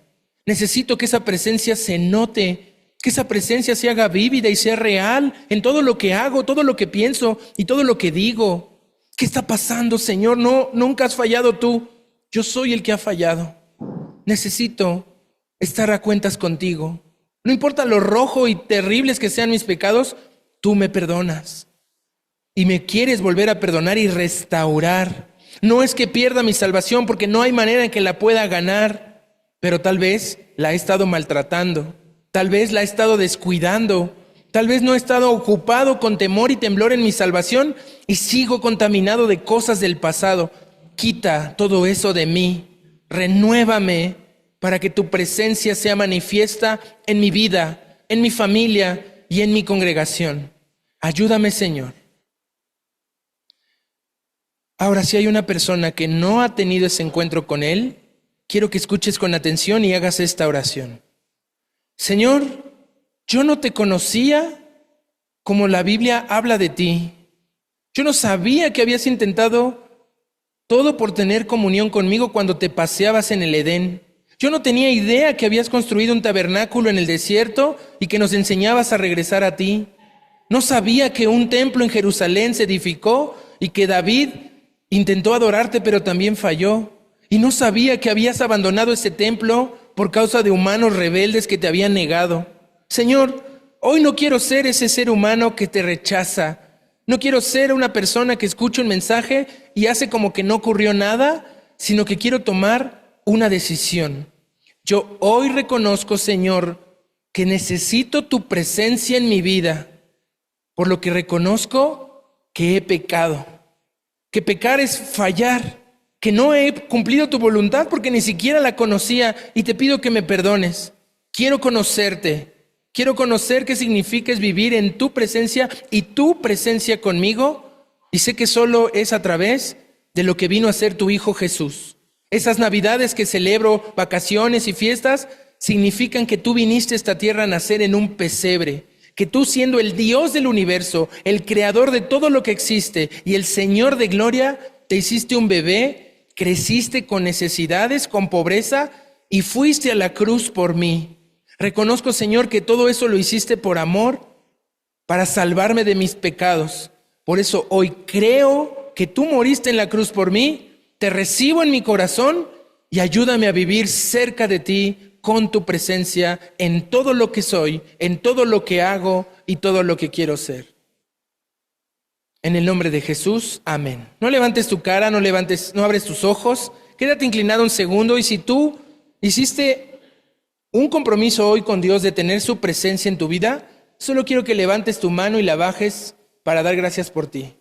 Necesito que esa presencia se note, que esa presencia se haga vívida y sea real en todo lo que hago, todo lo que pienso y todo lo que digo. ¿Qué está pasando, Señor? No, nunca has fallado tú. Yo soy el que ha fallado. Necesito estar a cuentas contigo. No importa lo rojo y terribles que sean mis pecados, tú me perdonas. Y me quieres volver a perdonar y restaurar. No es que pierda mi salvación porque no hay manera en que la pueda ganar, pero tal vez la he estado maltratando, tal vez la he estado descuidando, tal vez no he estado ocupado con temor y temblor en mi salvación y sigo contaminado de cosas del pasado. Quita todo eso de mí, renuévame para que tu presencia sea manifiesta en mi vida, en mi familia y en mi congregación. Ayúdame, Señor. Ahora, si hay una persona que no ha tenido ese encuentro con Él, quiero que escuches con atención y hagas esta oración. Señor, yo no te conocía como la Biblia habla de ti. Yo no sabía que habías intentado todo por tener comunión conmigo cuando te paseabas en el Edén. Yo no tenía idea que habías construido un tabernáculo en el desierto y que nos enseñabas a regresar a ti. No sabía que un templo en Jerusalén se edificó y que David intentó adorarte, pero también falló. Y no sabía que habías abandonado ese templo por causa de humanos rebeldes que te habían negado. Señor, hoy no quiero ser ese ser humano que te rechaza. No quiero ser una persona que escucha un mensaje y hace como que no ocurrió nada, sino que quiero tomar una decisión. Yo hoy reconozco, Señor, que necesito tu presencia en mi vida, por lo que reconozco que he pecado. Que pecar es fallar, que no he cumplido tu voluntad porque ni siquiera la conocía y te pido que me perdones. Quiero conocerte, quiero conocer qué significa vivir en tu presencia y tu presencia conmigo, y sé que solo es a través de lo que vino a ser tu Hijo Jesús. Esas navidades que celebro, vacaciones y fiestas, significan que tú viniste a esta tierra a nacer en un pesebre, que tú siendo el Dios del universo, el creador de todo lo que existe y el Señor de gloria, te hiciste un bebé, creciste con necesidades, con pobreza y fuiste a la cruz por mí. Reconozco, Señor, que todo eso lo hiciste por amor, para salvarme de mis pecados. Por eso hoy creo que tú moriste en la cruz por mí, te recibo en mi corazón y ayúdame a vivir cerca de ti, con tu presencia en todo lo que soy, en todo lo que hago y todo lo que quiero ser. En el nombre de Jesús, amén. No levantes tu cara, no abres tus ojos, quédate inclinado un segundo y si tú hiciste un compromiso hoy con Dios de tener su presencia en tu vida, solo quiero que levantes tu mano y la bajes para dar gracias por ti.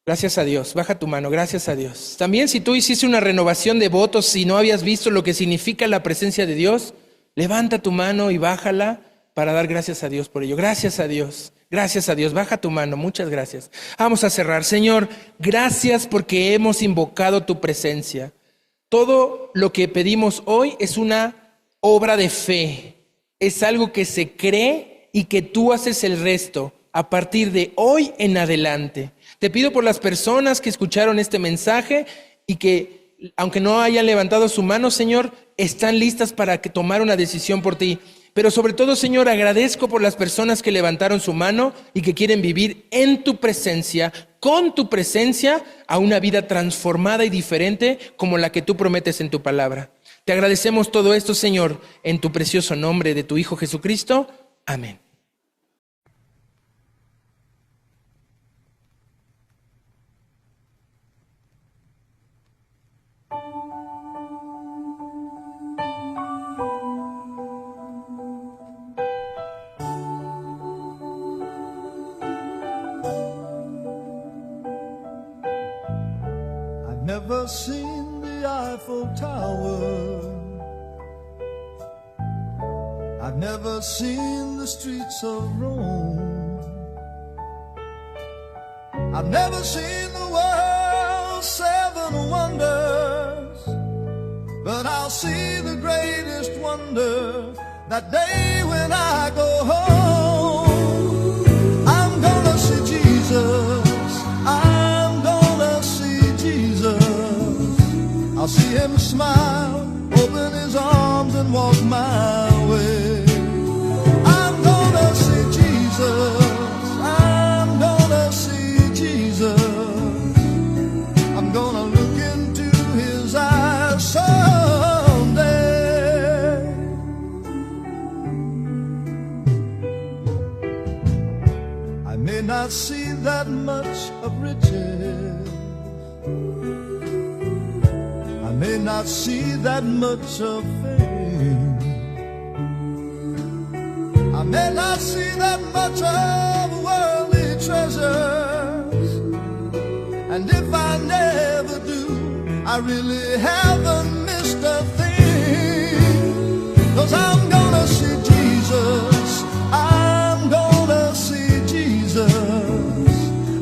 Gracias a Dios, baja tu mano, gracias a Dios. También si tú hiciste una renovación de votos y no habías visto lo que significa la presencia de Dios, levanta tu mano y bájala para dar gracias a Dios por ello. Gracias a Dios, baja tu mano, muchas gracias. Vamos a cerrar. Señor, gracias porque hemos invocado tu presencia. Todo lo que pedimos hoy es una obra de fe, es algo que se cree y que tú haces el resto a partir de hoy en adelante. Te pido por las personas que escucharon este mensaje y que aunque no hayan levantado su mano, Señor, están listas para tomar una decisión por ti. Pero sobre todo, Señor, agradezco por las personas que levantaron su mano y que quieren vivir en tu presencia, con tu presencia, a una vida transformada y diferente como la que tú prometes en tu palabra. Te agradecemos todo esto, Señor, en tu precioso nombre de tu Hijo Jesucristo. Amén. I've never seen the Eiffel Tower. I've never seen the streets of Rome. I've never seen the world's seven wonders, but I'll see the greatest wonder that day when I go home. I'm gonna see Jesus. I'm gonna see Jesus. I'll see him smile, open his arms and walk my way. I'm gonna see Jesus. I'm gonna see Jesus. I'm gonna look into his eyes someday. I may not see that much of riches, I may not see that much of fame, I may not see that much of worldly treasures, and if I never do, I really haven't missed a thing. 'Cause I'm gonna see Jesus, I'm gonna see Jesus.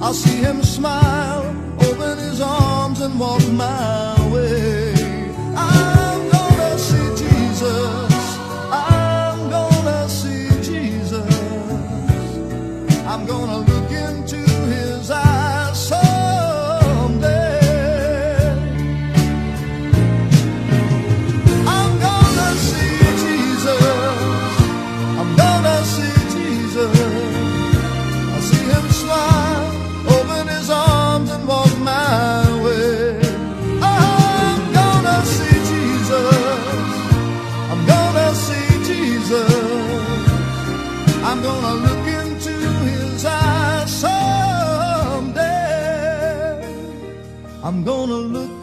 I'll see him smile, open his arms and walk my way. I'm gonna see Jesus, I'm gonna see Jesus. I'm gonna look into his eyes someday. I'm gonna see Jesus, I'm gonna see Jesus. I'll see him smile, open his arms and walk my way. I'm gonna see Jesus, I'm gonna see Jesus. I'm gonna look into his eyes someday. I'm gonna look